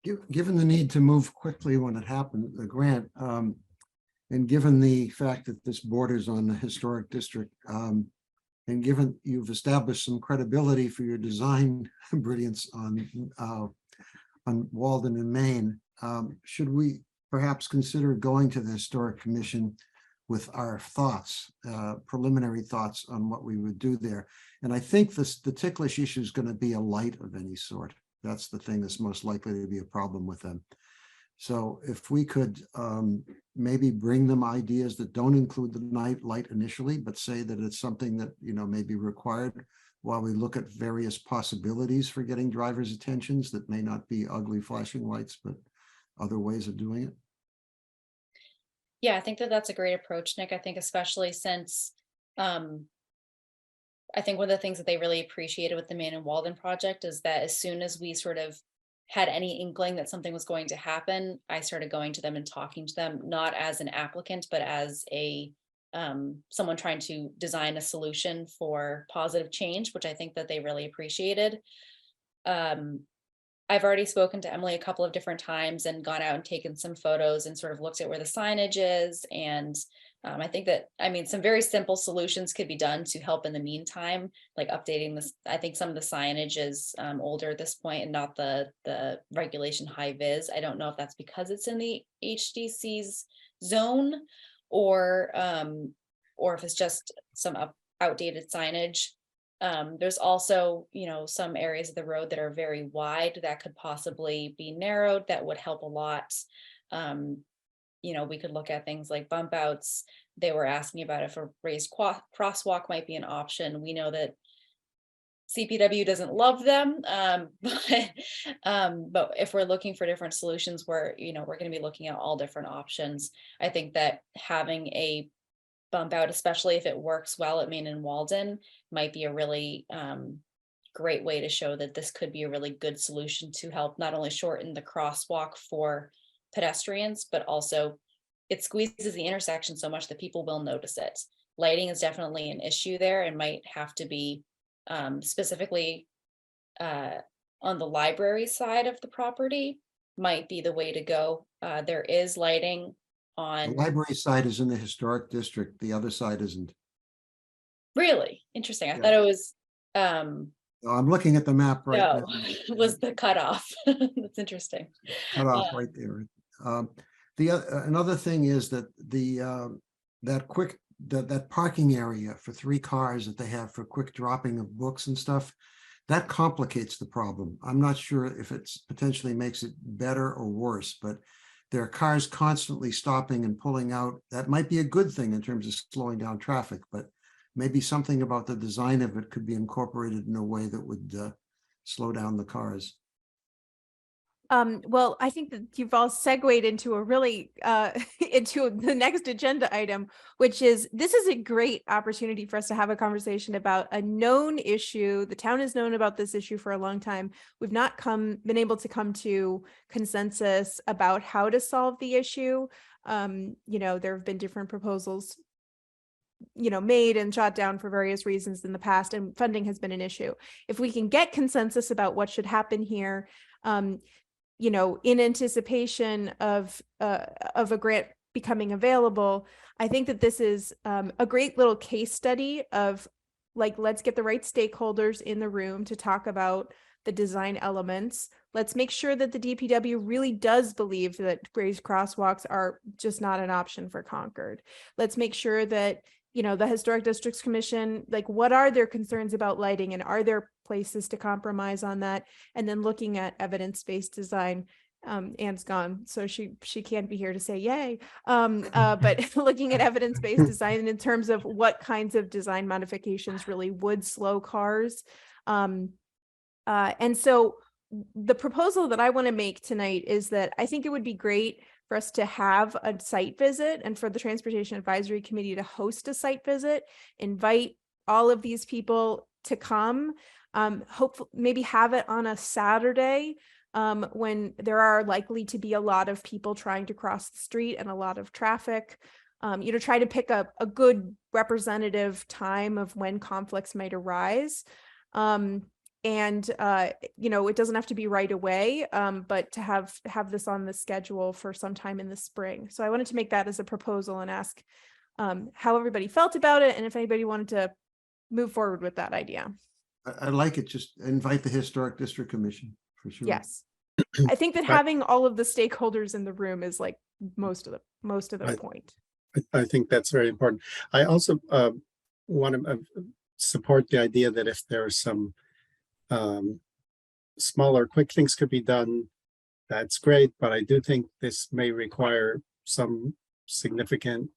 Given the need to move quickly when it happened, the grant, and given the fact that this borders on the historic district, and given you've established some credibility for your design brilliance on Walden and Maine, should we perhaps consider going to the Historic Commission with our thoughts, preliminary thoughts on what we would do there? And I think the ticklish issue is going to be a light of any sort. That's the thing that's most likely to be a problem with them. So if we could maybe bring them ideas that don't include the night light initially, but say that it's something that, you know, may be required while we look at various possibilities for getting drivers' attentions that may not be ugly flashing lights, but other ways of doing it. Yeah, I think that that's a great approach, Nick. I think especially since I think one of the things that they really appreciated with the Maine and Walden project is that as soon as we sort of had any inkling that something was going to happen, I started going to them and talking to them, not as an applicant, but as a someone trying to design a solution for positive change, which I think that they really appreciated. I've already spoken to Emily a couple of different times and gone out and taken some photos and sort of looked at where the signage is. And I think that, I mean, some very simple solutions could be done to help in the meantime, like updating this. I think some of the signage is older at this point and not the regulation high vis. I don't know if that's because it's in the HDC's zone or if it's just some outdated signage. There's also, you know, some areas of the road that are very wide that could possibly be narrowed. That would help a lot. You know, we could look at things like bump outs. They were asking about if a raised crosswalk might be an option. We know that CPW doesn't love them, but if we're looking for different solutions, we're going to be looking at all different options. I think that having a bump out, especially if it works well at Maine and Walden, might be a really great way to show that this could be a really good solution to help not only shorten the crosswalk for pedestrians, but also it squeezes the intersection so much that people will notice it. Lighting is definitely an issue there and might have to be specifically on the library side of the property might be the way to go. There is lighting The on. library side is in the historic district. The other side isn't. Really interesting. I Yeah. thought it was I'm looking at the map right no, now. was the cutoff. That's interesting. Cut off right there. Another thing is that that parking area for 3 cars that they have for quick dropping of books and stuff, that complicates the problem. I'm not sure if it's potentially makes it better or worse, but there are cars constantly stopping and pulling out. That might be a good thing in terms of slowing down traffic, but maybe something about the design of it could be incorporated in a way that would slow down the cars. Well, I think that you've all segued into a really into the next agenda item, which is this is a great opportunity for us to have a conversation about a known issue. The town has known about this issue for a long time. We've not been able to come to consensus about how to solve the issue. You know, there have been different proposals, you know, made and shot down for various reasons in the past, and funding has been an issue. If we can get consensus about what should happen here, you know, in anticipation of a grant becoming available, I think that this is a great little case study of like, let's get the right stakeholders in the room to talk about the design elements. Let's make sure that the DPW really does believe that raised crosswalks are just not an option for Concord. Let's make sure that, you know, the Historic Districts Commission, like, what are their concerns about lighting, and are there places to compromise on that? And then looking at evidence-based design. Anne's gone, so she can't be here to say yay. But looking at evidence-based design in terms of what kinds of design modifications really would slow cars. And so the proposal that I want to make tonight is that I think it would be great for us to have a site visit and for the Transportation Advisory Committee to host a site visit, invite all of these people to come, hopefully maybe have it on a Saturday when there are likely to be a lot of people trying to cross the street and a lot of traffic. You know, try to pick up a good representative time of when conflicts might arise. and it doesn't have to be right away, but to have this on the schedule for sometime in the spring. So I wanted to make that as a proposal and ask how everybody felt about it, and if anybody wanted to move forward with that idea. I like it. Just invite the Historic District Commission for sure. Yes. I think that having all of the stakeholders in the room is like most of the point. I think that's very important. I also want to support the idea that if there are some smaller, quick things could be done, that's great. But I do think this may require some significant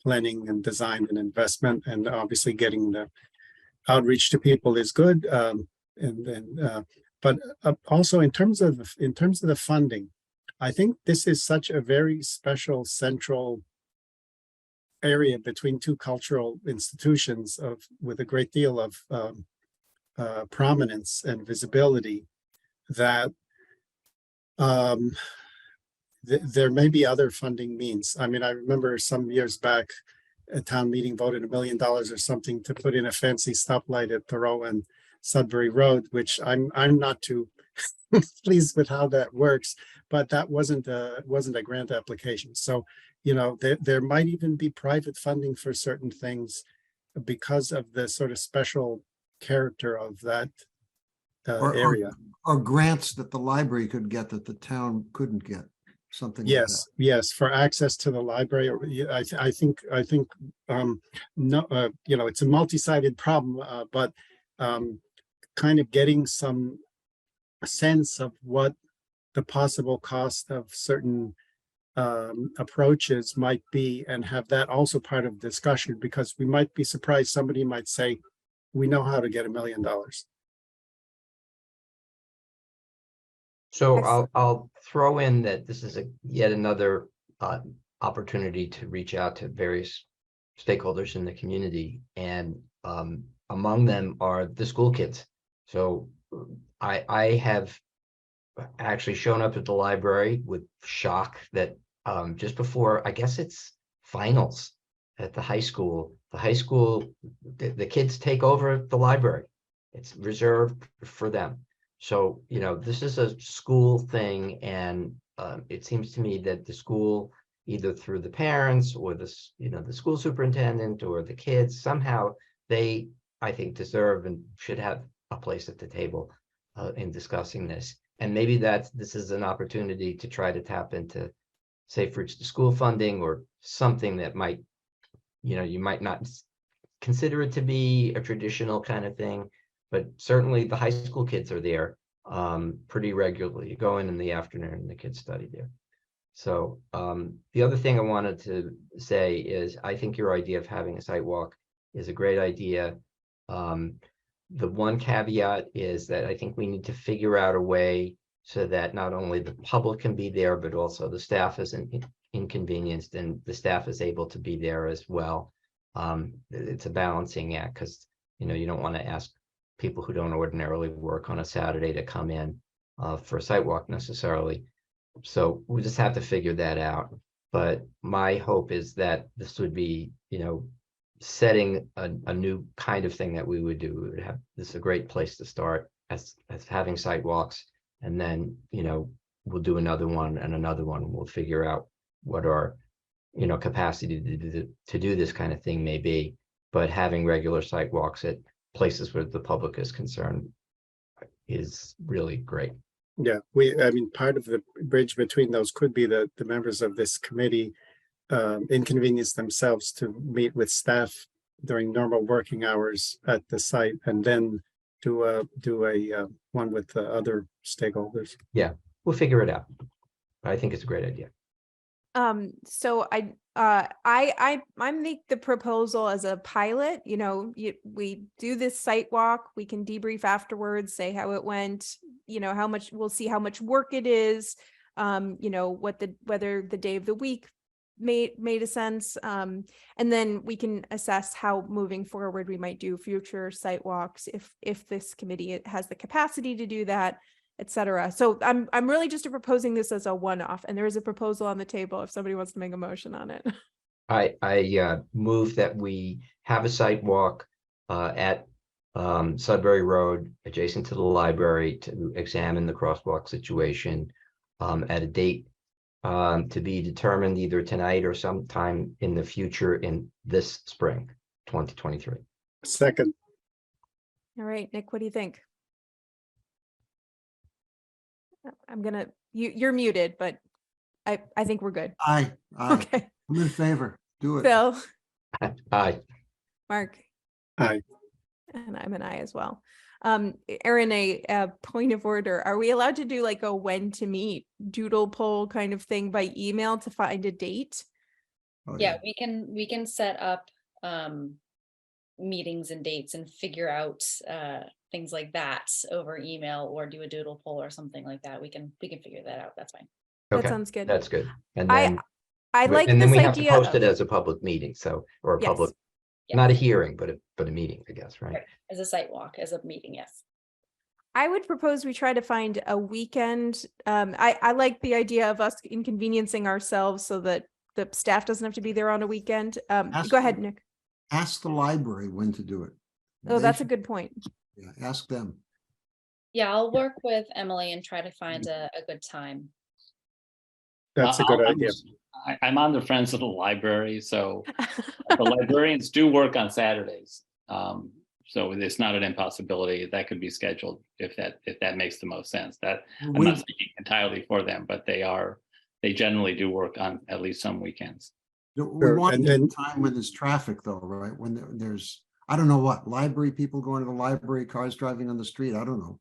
planning and design and investment, and obviously getting the outreach to people is good. But also in terms of the funding, I think this is such a very special central area between two cultural institutions with a great deal of prominence and visibility that there may be other funding means. I mean, I remember some years back, a town meeting voted $1 million or something to put in a fancy stoplight at Thoreau and Sudbury Road, which I'm not too pleased with how that works, but that wasn't a grant application. So, there might even be private funding for certain things because of the sort of special character of that area. Or grants that the library could get that the town couldn't get. Something like that. Yes, for access to the library. I think no, it's a multi-sided problem, but kind of getting some sense of what the possible cost of certain approaches might be, and have that also part of discussion, because we might be surprised. Somebody might say, we know how to get $1 million. So I'll throw in that this is yet another opportunity to reach out to various stakeholders in the community, and among them are the school kids. So I have actually shown up at the library with shock that just before, I guess it's finals at the high school, the kids take over the library. It's reserved for them. So, this is a school thing, and it seems to me that the school, either through the parents or the school superintendent or the kids, somehow they, I think, deserve and should have a place at the table in discussing this. And maybe this is an opportunity to try to tap into Safe Routes to School funding, or something that might, you might not consider it to be a traditional kind of thing. But certainly the high school kids are there pretty regularly. You go in the afternoon and the kids study there. So the other thing I wanted to say is, I think your idea of having a site walk is a great idea. The one caveat is that I think we need to figure out a way so that not only the public can be there, but also the staff isn't inconvenienced and the staff is able to be there as well. It's a balancing act, because you don't want to ask people who don't ordinarily work on a Saturday to come in for a site walk necessarily. So we just have to figure that out. But my hope is that this would be, setting a new kind of thing that we would do. We would have, this is a great place to start as having site walks, and then, we'll do another one and another one. We'll figure out what our, capacity to do this kind of thing may be. But having regular site walks at places where the public is concerned is really great. Yeah, part of the bridge between those could be the members of this committee inconvenience themselves to meet with staff during normal working hours at the site, and then do a one with the other stakeholders. Yeah, we'll figure it out. I think it's a great idea. So I make the proposal as a pilot. We do this site walk, we can debrief afterwards, say how it went, how much, we'll see how much work it is, whether the day of the week made a sense, and then we can assess how moving forward we might do future site walks if this committee has the capacity to do that, etc. So I'm really just proposing this as a one-off, and there is a proposal on the table if somebody wants to make a motion on it. I move that we have a site walk at Sudbury Road, adjacent to the library, to examine the crosswalk situation at a date to be determined either tonight or sometime in the future in this spring, 2023. Second, All right, Nick, what do you think? You're muted, but I think we're good. Aye, aye, Okay, I'm in favor. Do it. Phil, Aye. Mark, aye. and I'm an I as well. Erin, a point of order. Are we allowed to do like a when to meet doodle poll kind of thing by email to find a date? Oh, Yeah, we can set up meetings and dates and figure out things like that over email, or do a doodle poll or something like that. We can figure that out. That's fine. That Okay, sounds good. that's good. And I then, I like and then this we have to idea post it of- as a public meeting, so, or a Yes. public, Yeah. not a hearing, but a meeting, I guess, right? Right. As a site walk, as a meeting, yes. I would propose we try to find a weekend. I like the idea of us inconveniencing ourselves so that the staff doesn't have to be there on a weekend. Go ahead, Nick. Ask the library when to do it. Oh, They that's a should- good point. Yeah, ask them. Yeah, I'll work with Emily and try to find a good time. That's a good idea. I'm on the Friends of the Library, so the librarians do work on Saturdays. So it's not an impossibility. That could be scheduled if that makes the most sense. That I'm We, not speaking entirely for them, but they generally do work on at least some weekends. we Sure, want and to then- time when there's traffic though, right? When there's, I don't know what, library people going to the library, cars driving on the street, I don't know.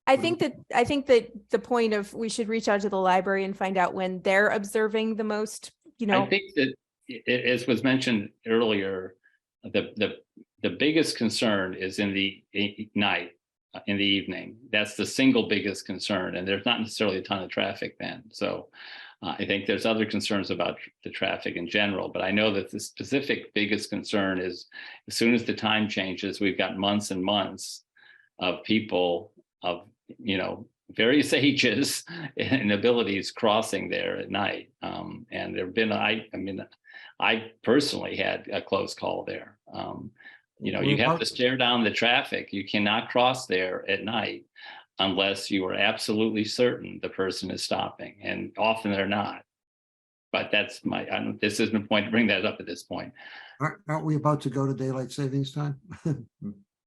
I think that the point of we should reach out to the library and find out when they're observing the most, I think that as was mentioned earlier, the biggest concern is in the night, in the evening. That's the single biggest concern, and there's not necessarily a ton of traffic then. So I think there's other concerns about the traffic in general, but I know that the specific biggest concern is as soon as the time changes, we've got months and months of people of various ages and abilities crossing there at night. And there've been, I personally had a close call there. You have to stare down the traffic. You cannot cross there at night unless you are absolutely certain the person is stopping, and often they're not. But that's this isn't a point to bring that up at this point. Aren't we about to go to daylight savings time?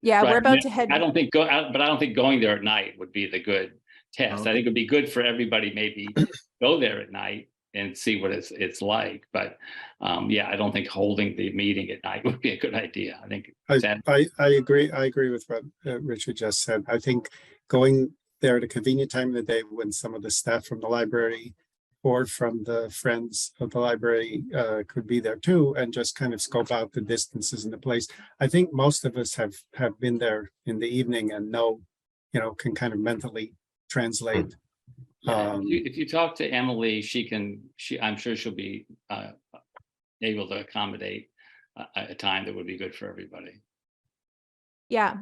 yeah, Right. we're about to head. I don't think going there at night would be the good test. Okay. I think it'd be good for everybody maybe go there at night and see what it's like. But I don't think holding the meeting at night would be a good idea. I think I agree. I agree with what Richard just said. I think going there at a convenient time of the day when some of the staff from the library or from the Friends of the Library could be there too, and just kind of scope out the distances in the place. I think most of us have been there in the evening and can kind of mentally translate. if you talk to Emily, I'm sure she'll be able to accommodate a time that would be good for everybody. Yeah.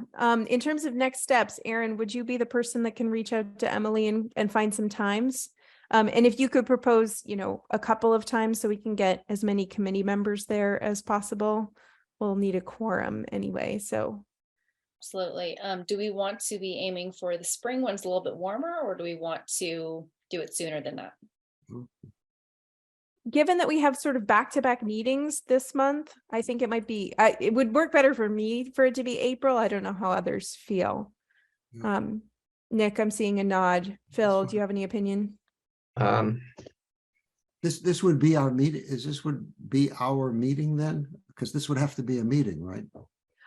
In terms of next steps, Erin, would you be the person that can reach out to Emily and find some times? And if you could propose, a couple of times so we can get as many committee members there as possible, we'll need a quorum anyway. So. Absolutely. Do we want to be aiming for the spring when it's a little bit warmer, or do we want to do it sooner than that? Given that we have sort of back-to-back meetings this month, I think it might be, it would work better for me for it to be April. I don't know how others feel. Yeah. Nick, I'm seeing a nod. Phil, do you have any opinion? This would be our meeting. This would be our meeting then? Because this would have to be a meeting, right?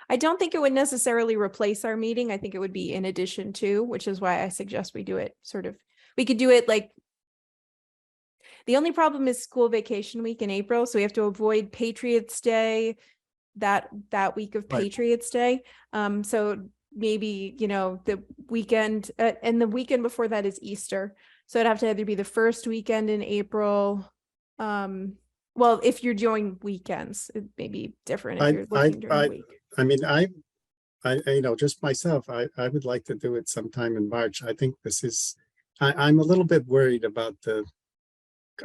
I don't think it would necessarily replace our meeting. I think it would be in addition to, which is why I suggest we do it we could do it like, the only problem is school vacation week in April. So we have to avoid Patriots Day, that week of Right. Patriots Day. So maybe, the weekend and the weekend before that is Easter. So it'd have to either be the first weekend in April. Well, if you're doing weekends, it may be different if you're looking during the week. I mean, I just myself, I would like to do it sometime in March. I think this is, I'm a little bit worried about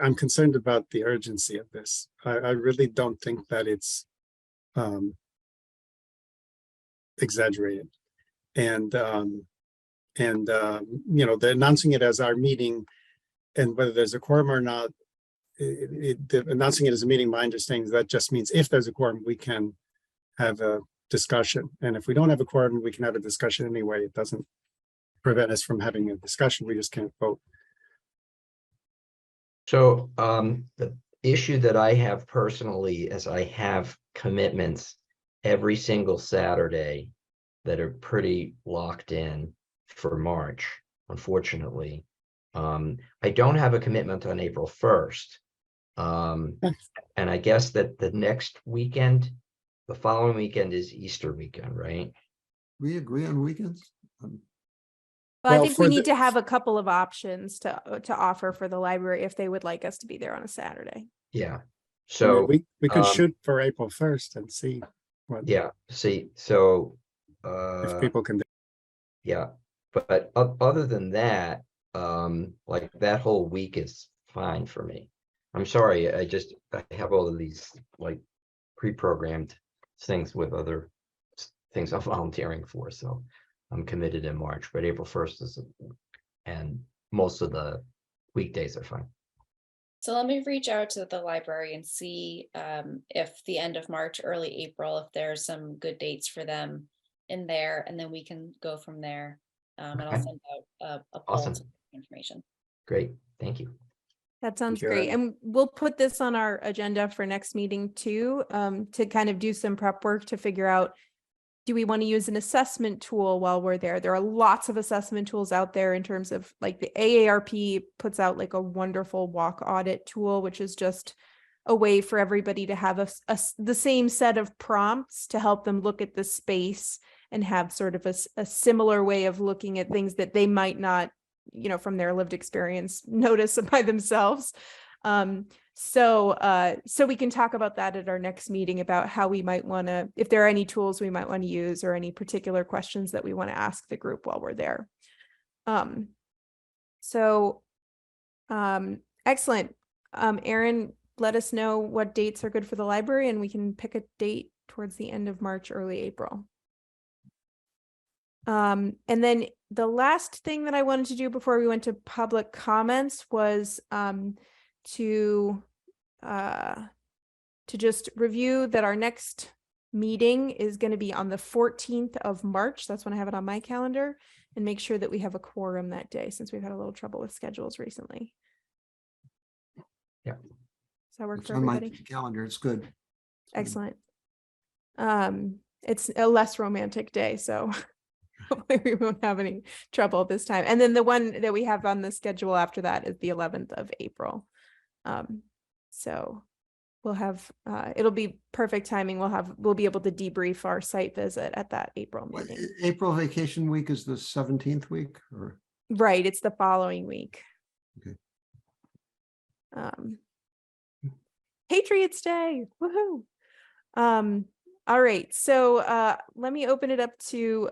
I'm concerned about the urgency of this. I really don't think that it's exaggerated. And the announcing it as our meeting, and whether there's a quorum or not, announcing it as a meeting, my understanding is that just means if there's a quorum, we can have a discussion. And if we don't have a quorum, we can have a discussion anyway. It doesn't prevent us from having a discussion. We just can't vote. So the issue that I have personally is I have commitments every single Saturday that are pretty locked in for March, unfortunately. I don't have a commitment on April 1st. And I guess that the next weekend, the following weekend is Easter weekend, right? We agree on weekends? Well, I Well, think we for need the- to have a couple of options to offer for the library if they would like us to be there on a Saturday. Yeah. I mean, So we could um, shoot for April 1st and see what yeah, see, so if people can. yeah, but other than that, like that whole week is fine for me. I'm sorry, I have all of these like pre-programmed things with other things I'm volunteering for, so I'm committed in March, but April 1st is, and most of the weekdays are fine. So let me reach out to the library and see if the end of March, early April, if there's some good dates for them in there, and then we can go from there. And I'll Okay. send out a Awesome. poll information. Great, thank you. That sounds you, great. Anna. And we'll put this on our agenda for next meeting too, to kind of do some prep work to figure out, do we want to use an assessment tool while we're there? There are lots of assessment tools out there in terms of like the AARP puts out like a wonderful walk audit tool, which is just a way for everybody to have the same set of prompts to help them look at the space and have sort of a similar way of looking at things that they might not, from their lived experience, notice by themselves. So we can talk about that at our next meeting about how we might want to, if there are any tools we might want to use or any particular questions that we want to ask the group while we're there. Excellent. Erin, let us know what dates are good for the library and we can pick a date towards the end of March, early April. And then the last thing that I wanted to do before we went to public comments was to just review that our next meeting is going to be on the 14th of March. That's when I have it on my calendar, and make sure that we have a quorum that day since we've had a little trouble with schedules recently. Yeah. Does that work It's for on my everybody? calendar. It's good. Excellent. It's a less romantic day, so hopefully we won't have any trouble this time. And then the one that we have on the schedule after that is the 11th of April. So we'll have, it'll be perfect timing. We'll be able to debrief our site visit at that April meeting. April vacation week is the 17th week, or? Right, it's the following week. Okay. Patriots Day, woohoo. All right, so let me open it up to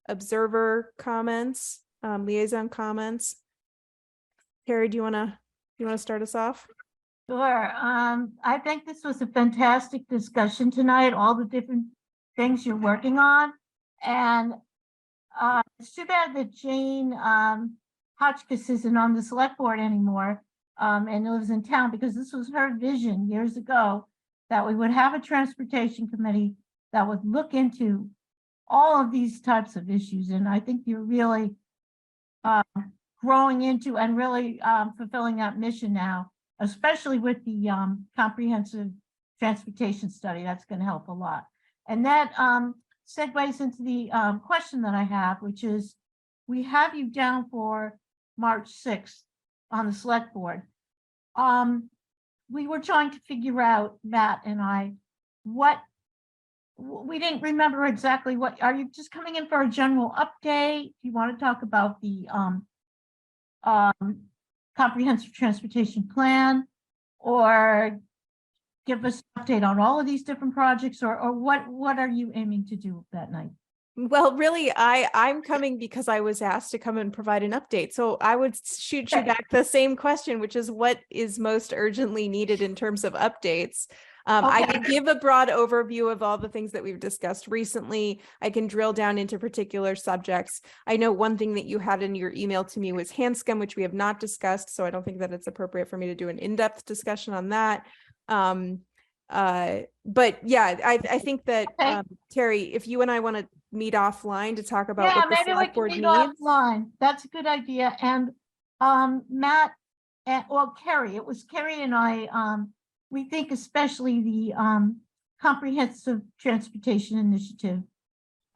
observer comments, liaison comments. Carrie, do you wanna start us off? Sure. I think this was a fantastic discussion tonight, all the different things you're working on. And it's too bad that Jane Hotchkiss isn't on the select board anymore and lives in town, because this was her vision years ago, that we would have a transportation committee that would look into all of these types of issues. And I think you're really growing into and really fulfilling that mission now, especially with the comprehensive transportation study. That's going to help a lot. And that segues into the question that I have, which is, we have you down for March 6th on the select board. We were trying to figure out, Matt and I, what we didn't remember exactly. What are you just coming in for a general update? Do you want to talk about the comprehensive transportation plan, or give us an update on all of these different projects, or what are you aiming to do that night? Well, really, I'm coming because I was asked to come and provide an update. So I would shoot you back the same question, which is what is most urgently needed in terms of updates. I Okay. can give a broad overview of all the things that we've discussed recently. I can drill down into particular subjects. I know one thing that you had in your email to me was Hanscom, which we have not discussed, so I don't think that it's appropriate for me to do an in-depth discussion on that. But yeah, I think that Okay. Terry, if you and I want to meet offline to talk about Yeah, what the maybe we select can board meet needs. offline. That's a good idea. And Matt, well, Kerry, it was Kerry and I, we think especially the Comprehensive Transportation Initiative.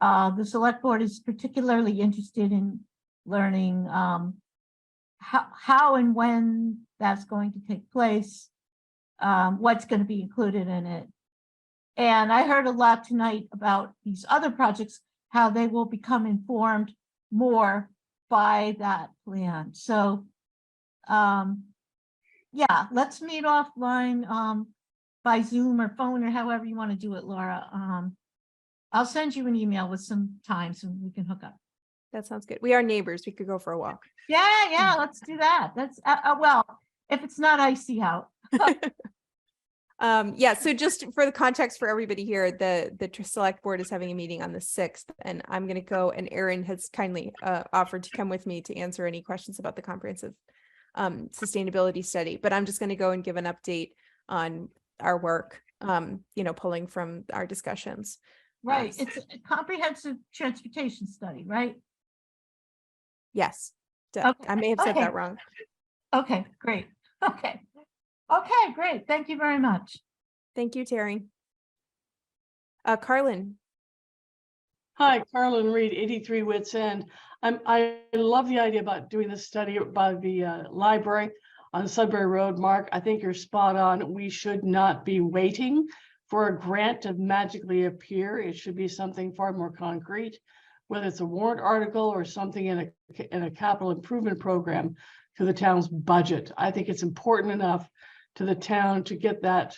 The select board is particularly interested in learning how and when that's going to take place, what's going to be included in it. And I heard a lot tonight about these other projects, how they will become informed more by that plan. So, yeah, let's meet offline by Zoom or phone or however you want to do it, Laura. I'll send you an email with some times and we can hook up. That sounds good. We are neighbors. We could go for a walk. Yeah, let's do that. That's well, if it's not icy out. Yeah, so just for the context for everybody here, the select board is having a meeting on the 6th, and I'm going to go, and Erin has kindly offered to come with me to answer any questions about the comprehensive sustainability study, but I'm just going to go and give an update on our work, pulling from our discussions. Right, it's a comprehensive transportation study, right? Yes. Okay, I may have said okay. that wrong. Okay, great. Okay, great. Thank you very much. Thank you, Terry. Carlin. Hi, Carolyn Reed, 83 Wits End. I love the idea about doing this study by the library on Sudbury Road. Mark, I think you're spot on. We should not be waiting for a grant to magically appear. It should be something far more concrete, whether it's a warrant article or something in a capital improvement program to the town's budget. I think it's important enough to the town to get that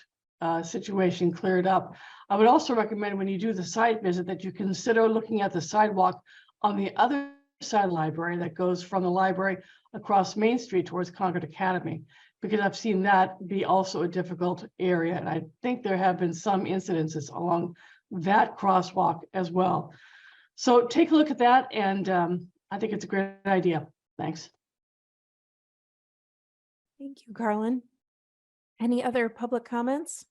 situation cleared up. I would also recommend when you do the site visit that you consider looking at the sidewalk on the other side of the library that goes from the library across Main Street towards Concord Academy, because I've seen that be also a difficult area. And I think there have been some incidences along that crosswalk as well. So take a look at that. And I think it's a great idea. Thanks. Thank you, Carlin. Any other public comments?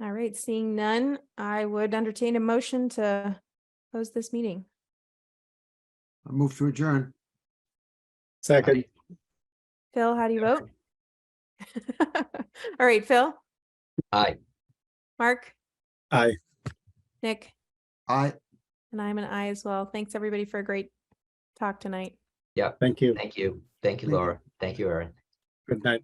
All right, seeing none, I would entertain a motion to close this meeting. I move to adjourn. Second, Phil, how do you vote? All right, Phil, Aye. Mark, aye. Nick, Aye. and I'm an aye as well. Thanks, everybody, for a great talk tonight. Yeah. Thank you. Thank you. Thank you, Thank you. Laura. Thank you, Erin. Good night.